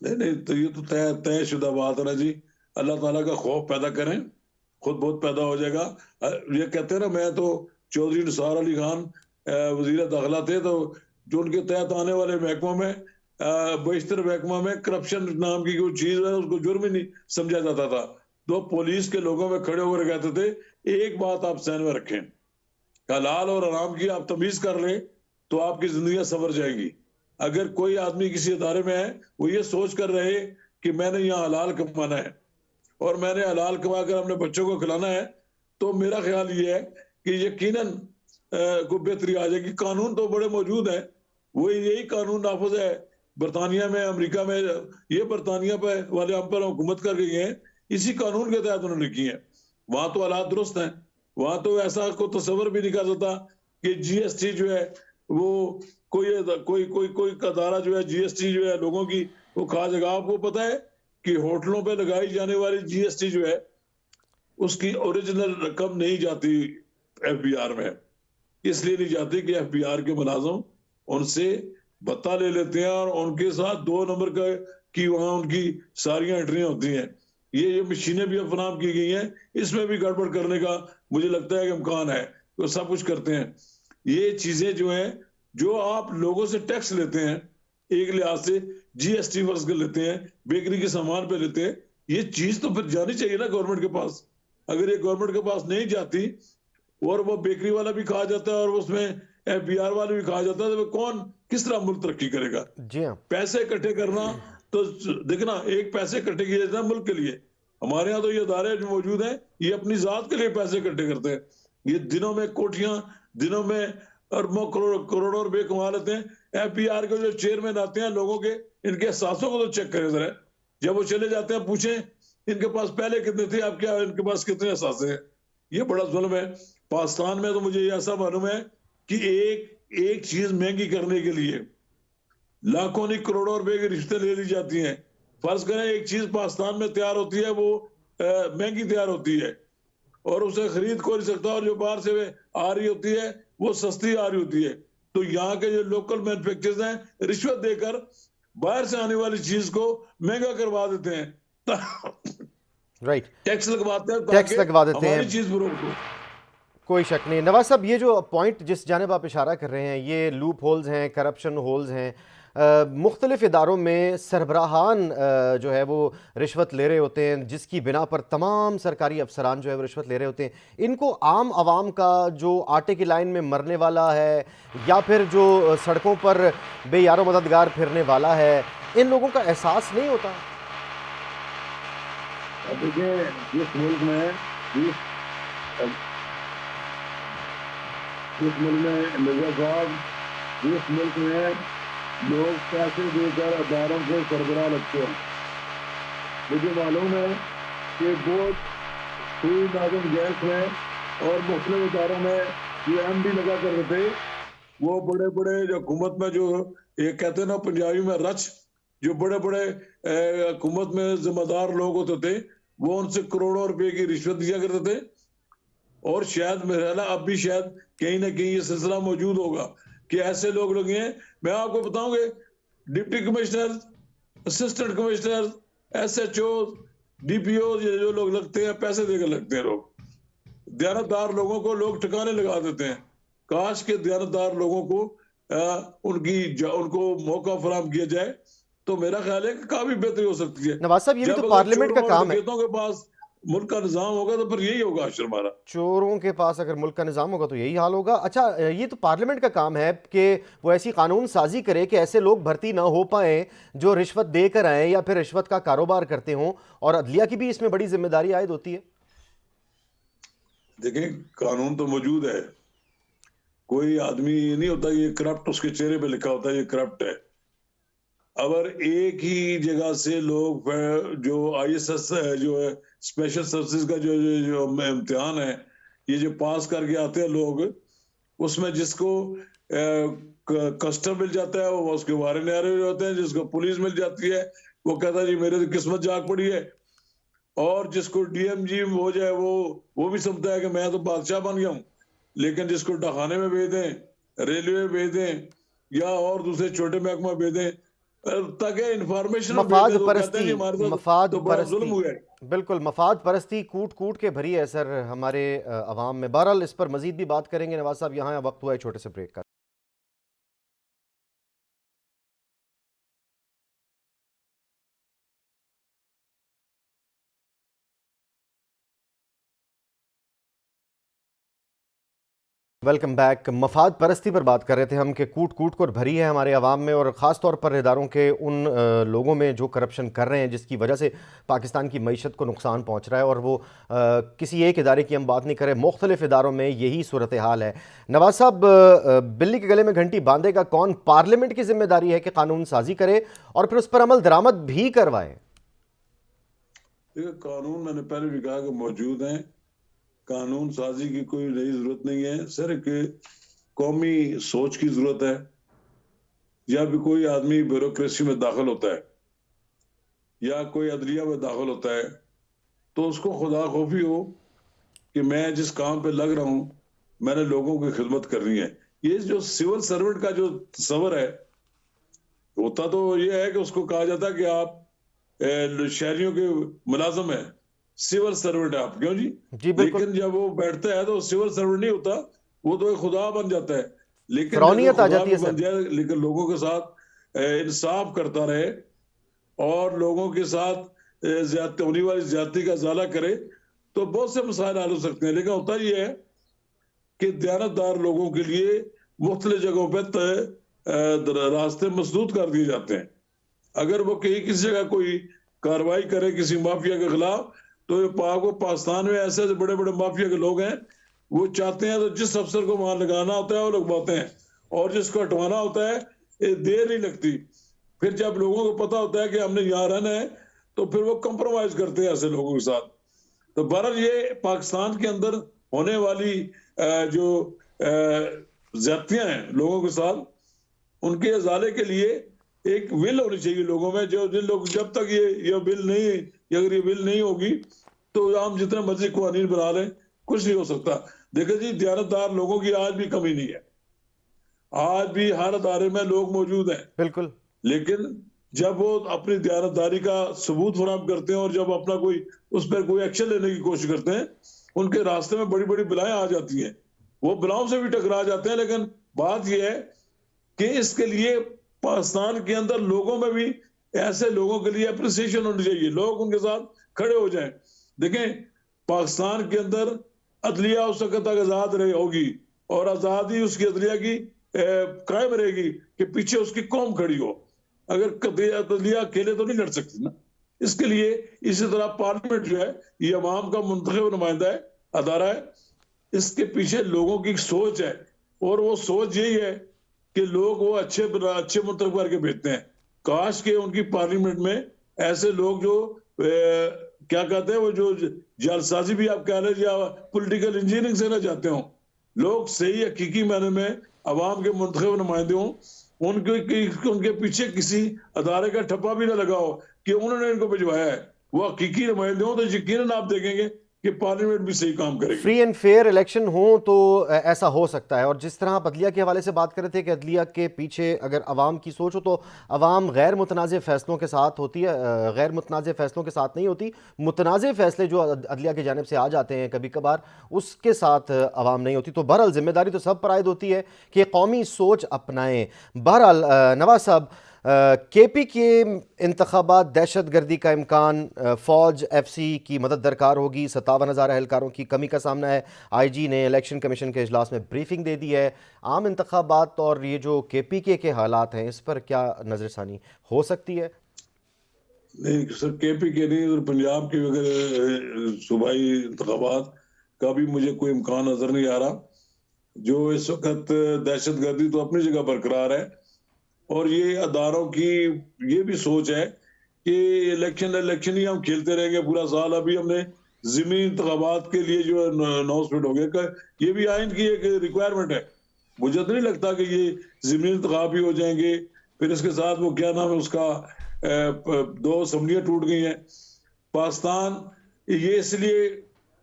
S2: नहीं, तो ये तो तयशुदा बात है ना जी। अल्लाह ताला का खौफ पैदा करें, खुद बहुत पैदा हो जाएगा। ये कहते हैं ना, मैं तो चौधरी निसार अली खान वजीर दाखिला थे, तो जो उनके तहत आने वाले महकमों में बहिश्तर महकमा में करप्शन नाम की कोई चीज है उसको जुर्म ही नहीं समझा जाता था। तो पुलिस के लोगों में खड़े होकर कहते थे एक बात आप सहन में रखें, हलाल और हराम की आप तमीज कर लें तो आपकी जिंदगी संवर जाएगी। अगर कोई आदमी किसी इदारे में है वो ये सोच कर रहे कि मैंने यहाँ हलाल कमाना है और मैंने हलाल कमा कर अपने बच्चों को खिलाना है, तो मेरा ख्याल ये है कि यकीनन को बेहतरी आ जाएगी। कानून तो बड़े मौजूद है, वो यही कानून नाफिज है बरतानिया में, अमेरिका में। ये बरतानिया पे वाले हम पर हुकूमत करके गए हैं, इसी कानून के तहत उन्होंने की है। वहां तो हालात दुरुस्त हैं, वहां तो ऐसा को तस्वर भी नहीं कर सकता कि जीएसटी जो है वो कोई अदारा जो है जीएसटी जो है लोगों की वो खा जाएगा। आपको पता है कि होटलों पे लगाई जाने वाली जीएसटी जो है उसकी ओरिजिनल रकम नहीं जाती एफबीआर में, इसलिए नहीं जाती कि एफबीआर के मुलाजिम उनसे भत्ता ले लेते हैं और उनके साथ 2 नंबर की वहां उनकी सारी एंट्रियां होती हैं। ये मशीनें भी अब फराम की गई हैं, इसमें भी गड़बड़ करने का मुझे लगता है कि इम्कान है, तो सब कुछ करते हैं। ये चीजें जो हैं, जो आप लोगों से टैक्स लेते हैं एक लिहाज से जीएसटी फर्ज कर लेते हैं, बेकरी के सामान पे लेते हैं, ये चीज तो फिर जानी चाहिए ना गवर्नमेंट के पास। अगर ये गवर्नमेंट के पास नहीं जाती और वो बेकरी वाला भी खा जाता है और उसमें एफबीआर वाले भी खा जाता है, तो कौन किस तरह मुल्क तरक्की करेगा?
S1: जी हाँ।
S2: पैसे इकट्ठे करना, तो देखना, एक पैसे इकट्ठे किए जाते हैं मुल्क के लिए। हमारे यहाँ तो ये अदारे जो मौजूद हैं, ये अपनी जात के लिए पैसे इकट्ठे करते हैं। ये दिनों में कोटियां, दिनों में अरबों करोड़ों रुपए कमा लेते हैं। एफबीआर के जो चेयरमैन आते हैं लोगों के, इनके एहसासों को तो चेक करें जरा। जब वो चले जाते हैं पूछें इनके पास पहले कितने थे, अब क्या इनके पास कितने एहसास हैं? ये बड़ा जुल्म है। पाकिस्तान में तो मुझे ये ऐसा मालूम है कि एक एक चीज महंगी करने के लिए लाखों नहीं करोड़ों रुपए की रिश्ते ले ली जाती हैं। फर्ज करें एक चीज पाकिस्तान में तैयार होती है, वो महंगी तैयार होती है और उसे खरीद को नहीं सकता, और जो बाहर से आ रही होती है वो सस्ती आ रही होती है। तो यहाँ के जो लोकल मैन्युफैक्चरर्स हैं रिश्वत देकर बाहर से आने वाली चीज को महंगा करवा देते हैं।
S1: राइट।
S2: टैक्स लगवाते हैं
S1: टैक्स
S2: ताकि
S1: लगवा देते
S2: हमारी
S1: हैं,
S2: चीज फरोख्त हो।
S1: कोई शक नहीं। नवाज साहब, ये जो पॉइंट जिस जानिब आप इशारा कर रहे हैं, ये लूप होल्स हैं, करप्शन होल्स हैं। मुख्तलिफ इदारों में सरबराहान जो है वो रिश्वत ले रहे होते हैं, जिसकी बिना पर तमाम सरकारी अफसरान जो है वो रिश्वत ले रहे होते हैं। इनको आम आवाम का जो आटे की लाइन में मरने वाला है या फिर जो सड़कों पर बेयारो मददगार फिरने वाला है, इन लोगों का एहसास नहीं होता।
S2: अब देखिए, जिस मुल्क में मिर्जा साहब, जिस मुल्क में लोग पैसे देकर अदारों को सरबराह लगते हैं, मुझे मालूम है कि वो सुई नाजम गैस में और मुख्तलिफ इदारों में ये एमडी लगा करते थे। वो बड़े बड़े जो हुकूमत में जो ये कहते हैं ना पंजाबी में रच, जो बड़े बड़े हुकूमत में जिम्मेदार लोग होते थे, वो उनसे करोड़ों रुपए की रिश्वत दिया करते थे। और शायद मेरा ख्याल अब भी शायद कहीं ना कहीं ये सिलसिला मौजूद होगा कि ऐसे लोग लगे हैं। मैं आपको बताऊंगे, deputy commissioner, assistant commissioner, SHO, DPO, ये जो लोग लगते हैं पैसे देकर लगते हैं। लोग दयानतदार लोगों को लोग ठिकाने लगा देते हैं। काश के दयानतदार लोगों को उनको मौका फराहम किया जाए तो मेरा ख्याल है कि काफी बेहतरी हो सकती है।
S1: नवाज साहब, ये भी
S2: जब
S1: तो
S2: अगर
S1: पार्लियामेंट का
S2: चोरों और
S1: काम है।
S2: डकैतों के पास मुल्क का निजाम होगा तो फिर यही होगा अशर हमारा।
S1: चोरों के पास अगर मुल्क का निज़ाम होगा तो यही हाल होगा। अच्छा, ये तो पार्लियामेंट का काम है कि वो ऐसी कानून साजी करे कि ऐसे लोग भर्ती ना हो पाए जो रिश्वत देकर आए या फिर रिश्वत का कारोबार करते हों, और अदलिया की भी इसमें बड़ी जिम्मेदारी आयद होती है।
S2: देखें, कानून तो मौजूद है। कोई आदमी ये नहीं होता ये करप्ट, उसके चेहरे पे लिखा होता है ये करप्ट है। अगर एक ही जगह से लोग जो आईएसएस जो है, स्पेशल सर्विसेज का जो जो, जो इम्तिहान है, ये जो पास करके आते हैं लोग, उसमें जिसको कस्टम मिल जाता है वो उसके बारे में आ रहे होते हैं, जिसको पुलिस मिल जाती है वो कहता है जी मेरे तो किस्मत जाग पड़ी है, और जिसको डीएमजी हो जाए वो भी समझता है कि मैं तो बादशाह बन गया हूं। लेकिन जिसको डखाने में भेज दें, रेलवे में भेज दें या और दूसरे छोटे महकमा भेज दें ताकि इंफॉर्मेशन
S1: मफाद
S2: तो कहते हैं
S1: परस्ती,
S2: जी हमारे साथ
S1: मफाद
S2: तो बड़ा जुल्म
S1: परस्ती,
S2: हुआ है।
S1: बिल्कुल मफाद परस्ती कूट कूट के भरी है सर हमारे अवाम में। बहरहाल इस पर मजीद भी बात करेंगे नवाज साहब। यहाँ वक्त हुआ है छोटे से ब्रेक का। Welcome back. मफाद परस्ती पर बात कर रहे थे हम कि कूट कूट कर भरी है हमारे अवाम में, और ख़ास तौर पर इदारों के उन लोगों में जो करप्शन कर रहे हैं जिसकी वजह से पाकिस्तान की मईशत को नुकसान पहुंच रहा है। और वो किसी एक इदारे की हम बात नहीं करें, मुख्तलिफ इदारों में यही सूरत हाल है। नवाज साहब, बिल्ली के गले में घंटी बांधेगा कौन? पार्लियामेंट की जिम्मेदारी है कि कानून साजी करे और फिर उस पर अमल दरामद भी करवाए।
S2: कानून मैंने पहले भी कहा कि मौजूद हैं, कानून साजी की कोई नई जरूरत नहीं है, सिर्फ कौमी सोच की जरूरत है। या भी कोई आदमी ब्यूरोक्रेसी में दाखिल होता है या कोई अदलिया में दाखिल होता है तो उसको खुदा खौफी हो कि मैं जिस काम पे लग रहा हूं मैंने लोगों की खिदमत करनी है। ये जो सिविल सर्वेंट का जो तस्वर है, होता तो ये है कि उसको कहा जाता है कि आप शहरियों के मुलाजम है, सिविल सर्वेंट है आप, क्यों जी? लेकिन जब वो बैठता है तो सिविल सर्वेंट नहीं होता, वो तो एक खुदा बन जाता है। लेकिन
S1: फ़िरौनियत आ
S2: खुदा
S1: जाती
S2: भी
S1: है
S2: बन
S1: सर।
S2: जाए लेकिन लोगों के साथ इंसाफ करता रहे और लोगों के साथ ज्यादती होने वाली ज्यादती का इजाला करे तो बहुत से मसाइल हल हो सकते हैं। लेकिन होता यह है कि दयानतदार लोगों के लिए मुख्तलिफ जगहों पर रास्ते मसदूद कर दिए जाते हैं। अगर वो कहीं किसी जगह कोई कार्रवाई करे किसी माफिया के खिलाफ, तो ये पाकिस्तान में ऐसे बड़े बड़े माफिया के लोग हैं, वो चाहते हैं तो जिस अफसर को वहां लगाना होता है वो लगवाते हैं, और जिसको हटवाना होता है ये देर नहीं लगती। फिर जब लोगों को पता होता है कि हमने यहाँ रहना है तो फिर वो कंप्रोमाइज करते हैं ऐसे लोगों के साथ। तो बहरहाल ये पाकिस्तान के अंदर होने वाली जो ज्यादतियां हैं लोगों के साथ, उनके अजाले के लिए एक विल होनी चाहिए लोगों में। जो जिन लोग जब तक ये बिल नहीं, अगर ये बिल नहीं होगी तो हम जितने मर्जी कानून बना लें कुछ नहीं हो सकता। देखिए जी, दयानतदार लोगों की आज भी कमी नहीं है, आज भी हर अदारे में लोग मौजूद हैं,
S1: बिल्कुल।
S2: लेकिन जब वो अपनी दयानतदारी का सबूत फराहम करते हैं और जब अपना कोई उस पर कोई एक्शन लेने की कोशिश करते हैं, उनके रास्ते में बड़ी बड़ी बलाएं आ जाती हैं, वो बलाओं से भी टकरा जाते हैं। लेकिन बात यह है कि इसके लिए पाकिस्तान के अंदर लोगों में भी ऐसे लोगों के लिए अप्रिसिएशन होनी चाहिए, लोग उनके साथ खड़े हो जाएं। देखें, पाकिस्तान के अंदर अदलिया उस वक्त तक आजाद रही होगी और आजादी उसकी अदलिया की कायम रहेगी कि पीछे उसकी कौम खड़ी हो। अगर अदलिया अकेले तो नहीं लड़ सकती ना। इसके लिए इसी तरह पार्लियामेंट जो है ये अवाम का मुंतखब नुमाइंदा है, अदारा है, इसके पीछे लोगों की सोच है, और वो सोच यही है कि लोग वो अच्छे मुंतखब करके भेजते हैं। काश के उनकी पार्लियामेंट में ऐसे लोग जो क्या कहते हैं वो जो जालसाजी भी आप कह रहे या पॉलिटिकल इंजीनियरिंग से ना जाते हो, लोग सही हकीकी मायने में अवाम के मुंतखब नुमाइंदे हों, उनके पीछे किसी अदारे का ठप्पा भी ना लगाओ कि उन्होंने इनको भिजवाया है, वो हकीकी नुमाइंदे हों, तो यकीनन आप देखेंगे कि पार्लियामेंट भी सही काम करेगी।
S1: फ्री एंड फेयर इलेक्शन हो तो ऐसा हो सकता है। और जिस तरह आप अदलिया के हवाले से बात कर रहे थे कि अदलिया के पीछे अगर अवाम की सोच हो तो अवाम गैर मुतनाज़ फैसलों के साथ होती है, गैर मुतनाज़ फैसलों के साथ नहीं होती। मुतनाज़ फैसले जो अदलिया की जानिब से आ जाते हैं कभी कभार, उसके साथ अवाम नहीं होती। तो बहरहाल जिम्मेदारी तो सब पर आयद होती है कि कौमी सोच अपनाएं। बहरहाल नवाज साहब, केपी के इंतखाबात दहशत गर्दी का इम्कान, फ़ौज एफसी की मदद दरकार होगी, 57,000 एहलकारों की कमी का सामना है। आईजी ने इलेक्शन कमीशन के इजलास में ब्रीफिंग दे दी है। आम इंतखाबात और ये जो केपीके के हालात हैं, इस पर क्या नजरसानी हो सकती है?
S2: नहीं सर, केपीके नहीं, अगर पंजाब के अगर सूबाई इंतखाबात का भी मुझे कोई इम्कान नजर नहीं आ रहा। जो इस वक्त दहशत गर्दी तो अपनी जगह बरकरार है, और ये अदारों की ये भी सोच है कि इलेक्शन ही हम खेलते रहेंगे पूरा साल। अभी हमने ज़िमनी इंतखाबात के लिए जो अनाउंसमेंट हो गया, ये भी आइन की एक रिक्वायरमेंट है। मुझे तो नहीं लगता कि ये ज़िमनी इंतखाब भी हो जाएंगे। फिर इसके साथ वो क्या नाम है उसका, 2 असम्बलियां टूट गई हैं पाकिस्तान। ये इसलिए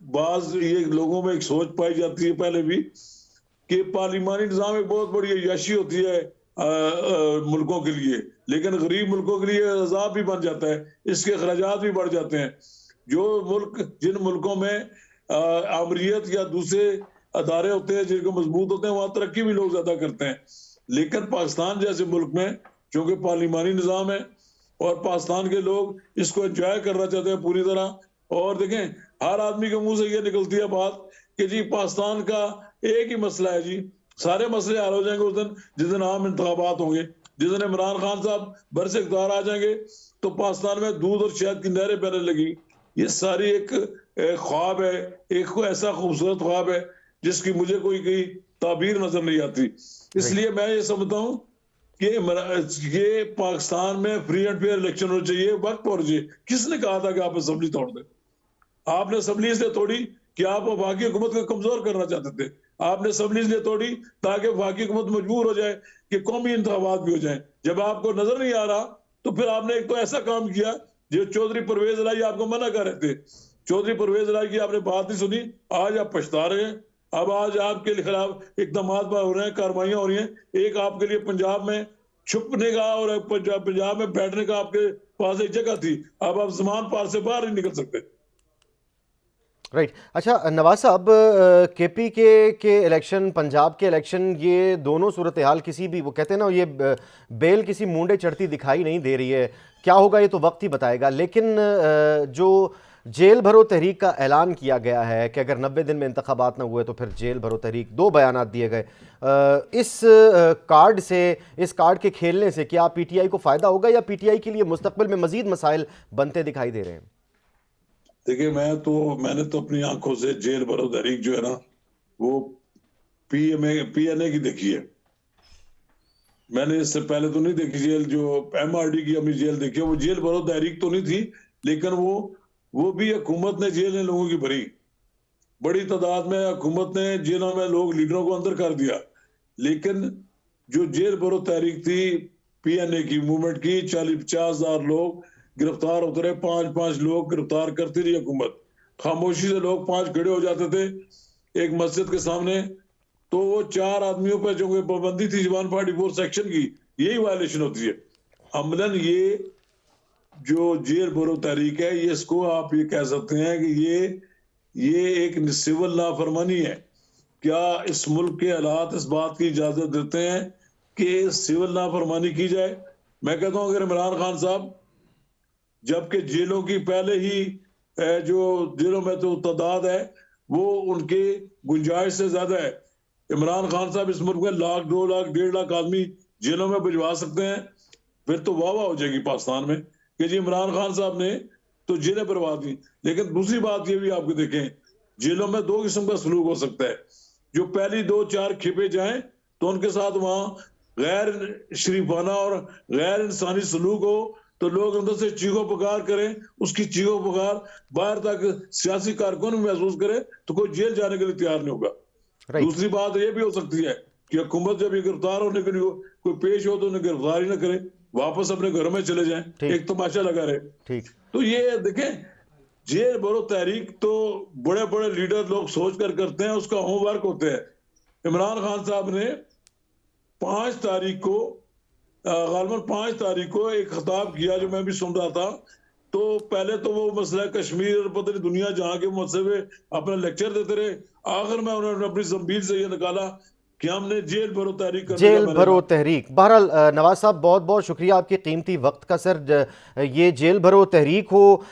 S2: बाज ये लोगों में एक सोच पाई जाती है पहले भी कि पार्लिमानी निज़ाम एक बहुत बड़ी अय्याशी होती है मुल्कों के लिए, लेकिन गरीब मुल्कों के लिए अजाब भी बन जाता है, इसके अखराजात भी बढ़ जाते हैं। जो मुल्क जिन मुल्कों में आमरीत या दूसरे अदारे होते हैं जिनको मजबूत होते हैं, वहां तरक्की भी लोग ज्यादा करते हैं। लेकिन पाकिस्तान जैसे मुल्क में चूंकि पार्लिमानी निज़ाम है और पाकिस्तान के लोग इसको एंजॉय करना चाहते हैं पूरी तरह, और देखें हर आदमी के मुंह से ये निकलती है बात कि जी पाकिस्तान का एक ही मसला है, जी सारे मसले हल हो जाएंगे उस दिन जिस दिन आम इंतखाबात होंगे। जिस दिन इमरान खान साहब बरसे इख्तियार आ जाएंगे तो पाकिस्तान में दूध और शहद की नहरें बहने लगी। ये सारी एक ख्वाब है, एक ऐसा खूबसूरत ख्वाब है जिसकी मुझे कोई ताबीर नजर नहीं आती। इसलिए मैं ये समझता हूँ कि ये पाकिस्तान में फ्री एंड फेयर इलेक्शन होना चाहिए, वक्त पर चाहिए। किसने कहा था कि आप असेंबली तोड़ दें? आपने असेंबली इसलिए तोड़ी कि आप वफाकी हुकूमत को कमजोर करना चाहते थे। आपने असेंबली इसलिए तोड़ी ताकि वफाकी हुकूमत मजबूर हो जाए कि कौमी इंतखाबात भी हो जाए। जब आपको नजर नहीं आ रहा तो फिर आपने एक तो ऐसा काम किया जो चौधरी परवेज इलाही आपको मना कर रहे थे। चौधरी परवेज इलाही की आपने बात नहीं सुनी, आज आप पछता रहे हैं। अब आज आपके खिलाफ इकदाम हो रहे हैं, कार्रवाइयां हो रही हैं। एक आपके लिए पंजाब में छुपने का और पंजाब में बैठने का आपके पास एक जगह थी, अब आप जमान पार से बाहर नहीं निकल सकते।
S1: राइट। अच्छा नवाज साहब, केपी के इलेक्शन, पंजाब के इलेक्शन, ये दोनों सूरत हाल किसी भी, वो कहते हैं ना, ये बेल किसी मुंडे चढ़ती दिखाई नहीं दे रही है। क्या होगा ये तो वक्त ही बताएगा। लेकिन जो जेल भरो तहरीक का ऐलान किया गया है कि अगर 90 दिन में इंतखाबात ना हुए तो फिर जेल भरो तहरीक, दो बयानात दिए गए। इस कार्ड से, इस कार्ड के खेलने से क्या पीटीआई को फ़ायदा होगा या पीटीआई के लिए मुस्तकबिल में मज़ीद मसाइल बनते दिखाई दे रहे हैं?
S2: देखिए, मैंने तो अपनी आंखों से जेल भरो तहरीक जो है ना, वो पीएनए की देखी है। मैंने इससे पहले तो नहीं देखी जेल। जो एमआरडी की अपनी जेल देखी है, वो जेल भरो तहरीक तो नहीं थी, लेकिन वो भी हुकूमत ने जेल ने लोगों की भरी। बड़ी तादाद में हुकूमत ने जेलों में लोग, लीडरों को अंदर कर दिया। लेकिन जो जेल भरो तहरीक थी पीएनए की मूवमेंट की, 40-50 हजार लोग गिरफ्तार होते रहे, 5-5 लोग गिरफ्तार करती रही हुकूमत। खामोशी से लोग 5 खड़े हो जाते थे एक मस्जिद के सामने, तो वो 4 आदमियों पर जो पाबंदी थी ज़बान 44 सेक्शन की, यही वायलेशन होती है। अमलन ये जो जेल भरो तहरीक है, ये इसको आप ये कह सकते हैं कि ये एक सिविल नाफरमानी है। क्या इस मुल्क के हालात इस बात की इजाजत देते हैं कि सिविल नाफरमानी की जाए? मैं कहता हूं अगर इमरान खान साहब, जबकि जेलों की पहले ही जो जेलों में तो तादाद है वो उनके गुंजाइश से ज्यादा है, इमरान खान साहब इस मुल्क में 1 लाख 2 लाख 1.5 लाख आदमी जेलों में भिजवा सकते हैं, फिर तो वाह वाह हो जाएगी पाकिस्तान में कि जी इमरान खान साहब ने तो जेलें भरवा दी। लेकिन दूसरी बात ये भी आपको देखें, जेलों में 2 किस्म का सलूक हो सकता है। जो पहली 2-4 खिपे जाएं तो उनके साथ वहां गैर शरीफाना और गैर इंसानी सलूक हो, तो लोग अंदर से चीखो पुकार करें, उसकी चीखो पुकार बाहर तक सियासी कारकुन महसूस करे, तो कोई जेल जाने के लिए तैयार नहीं होगा।
S1: राइट।
S2: दूसरी बात ये भी हो सकती है कि हुकूमत जब ये गिरफ्तार होने के लिए कोई पेश हो तो उन्हें गिरफ्तारी ना करे, वापस अपने घरों में चले जाएं,
S1: ठीक।
S2: एक तमाशा लगा रहे।
S1: ठीक।
S2: तो ये देखें, जेल भरो तहरीक तो बड़े बड़े लीडर लोग सोच कर करते हैं, उसका होमवर्क होते हैं। इमरान खान साहब ने 5 तारीख को, गालबन 5 तारीख को एक खिताब किया जो मैं भी सुन रहा था। तो पहले तो वो मसला कश्मीर और पता नहीं दुनिया जहां के मसले अपना लेक्चर देते रहे। आखिर में उन्होंने अपनी जंबीर से ये निकाला कि हमने जेल भरो तहरीक करने का
S1: जेल
S2: मैंने
S1: भरो
S2: कहा।
S1: तहरीक। बहरहाल नवाज साहब, बहुत बहुत शुक्रिया आपके कीमती वक्त का। सर, ये जेल भरो तहरीक हो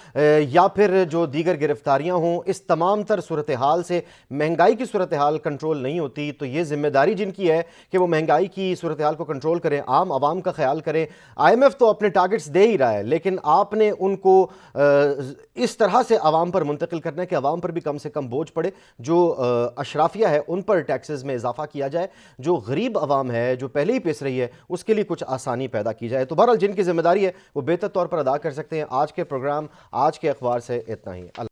S1: या फिर जो दीगर गिरफ्तारियां हों, इस तमाम तर सूरत हाल से महंगाई की सूरत हाल कंट्रोल नहीं होती, तो ये जिम्मेदारी जिनकी है कि वो महंगाई की सूरत हाल को कंट्रोल करें, आम आवाम का ख्याल करें। IMF तो अपने टारगेट्स दे ही रहा है, लेकिन आपने उनको इस तरह से आवाम पर मुंतकिल करना है कि आवाम पर भी कम से कम बोझ पड़े। जो अशराफिया है उन पर टैक्सेस में इजाफा किया जाए, जो गरीब आवाम है जो पहले ही पिस रही है उसके लिए कुछ आसानी पैदा की जाए। तो बहरहाल जिनकी जिम्मेदारी है वो बेहतर तौर पर अदा कर सकते हैं। आज के प्रोग्राम, आज के अखबार से इतना ही।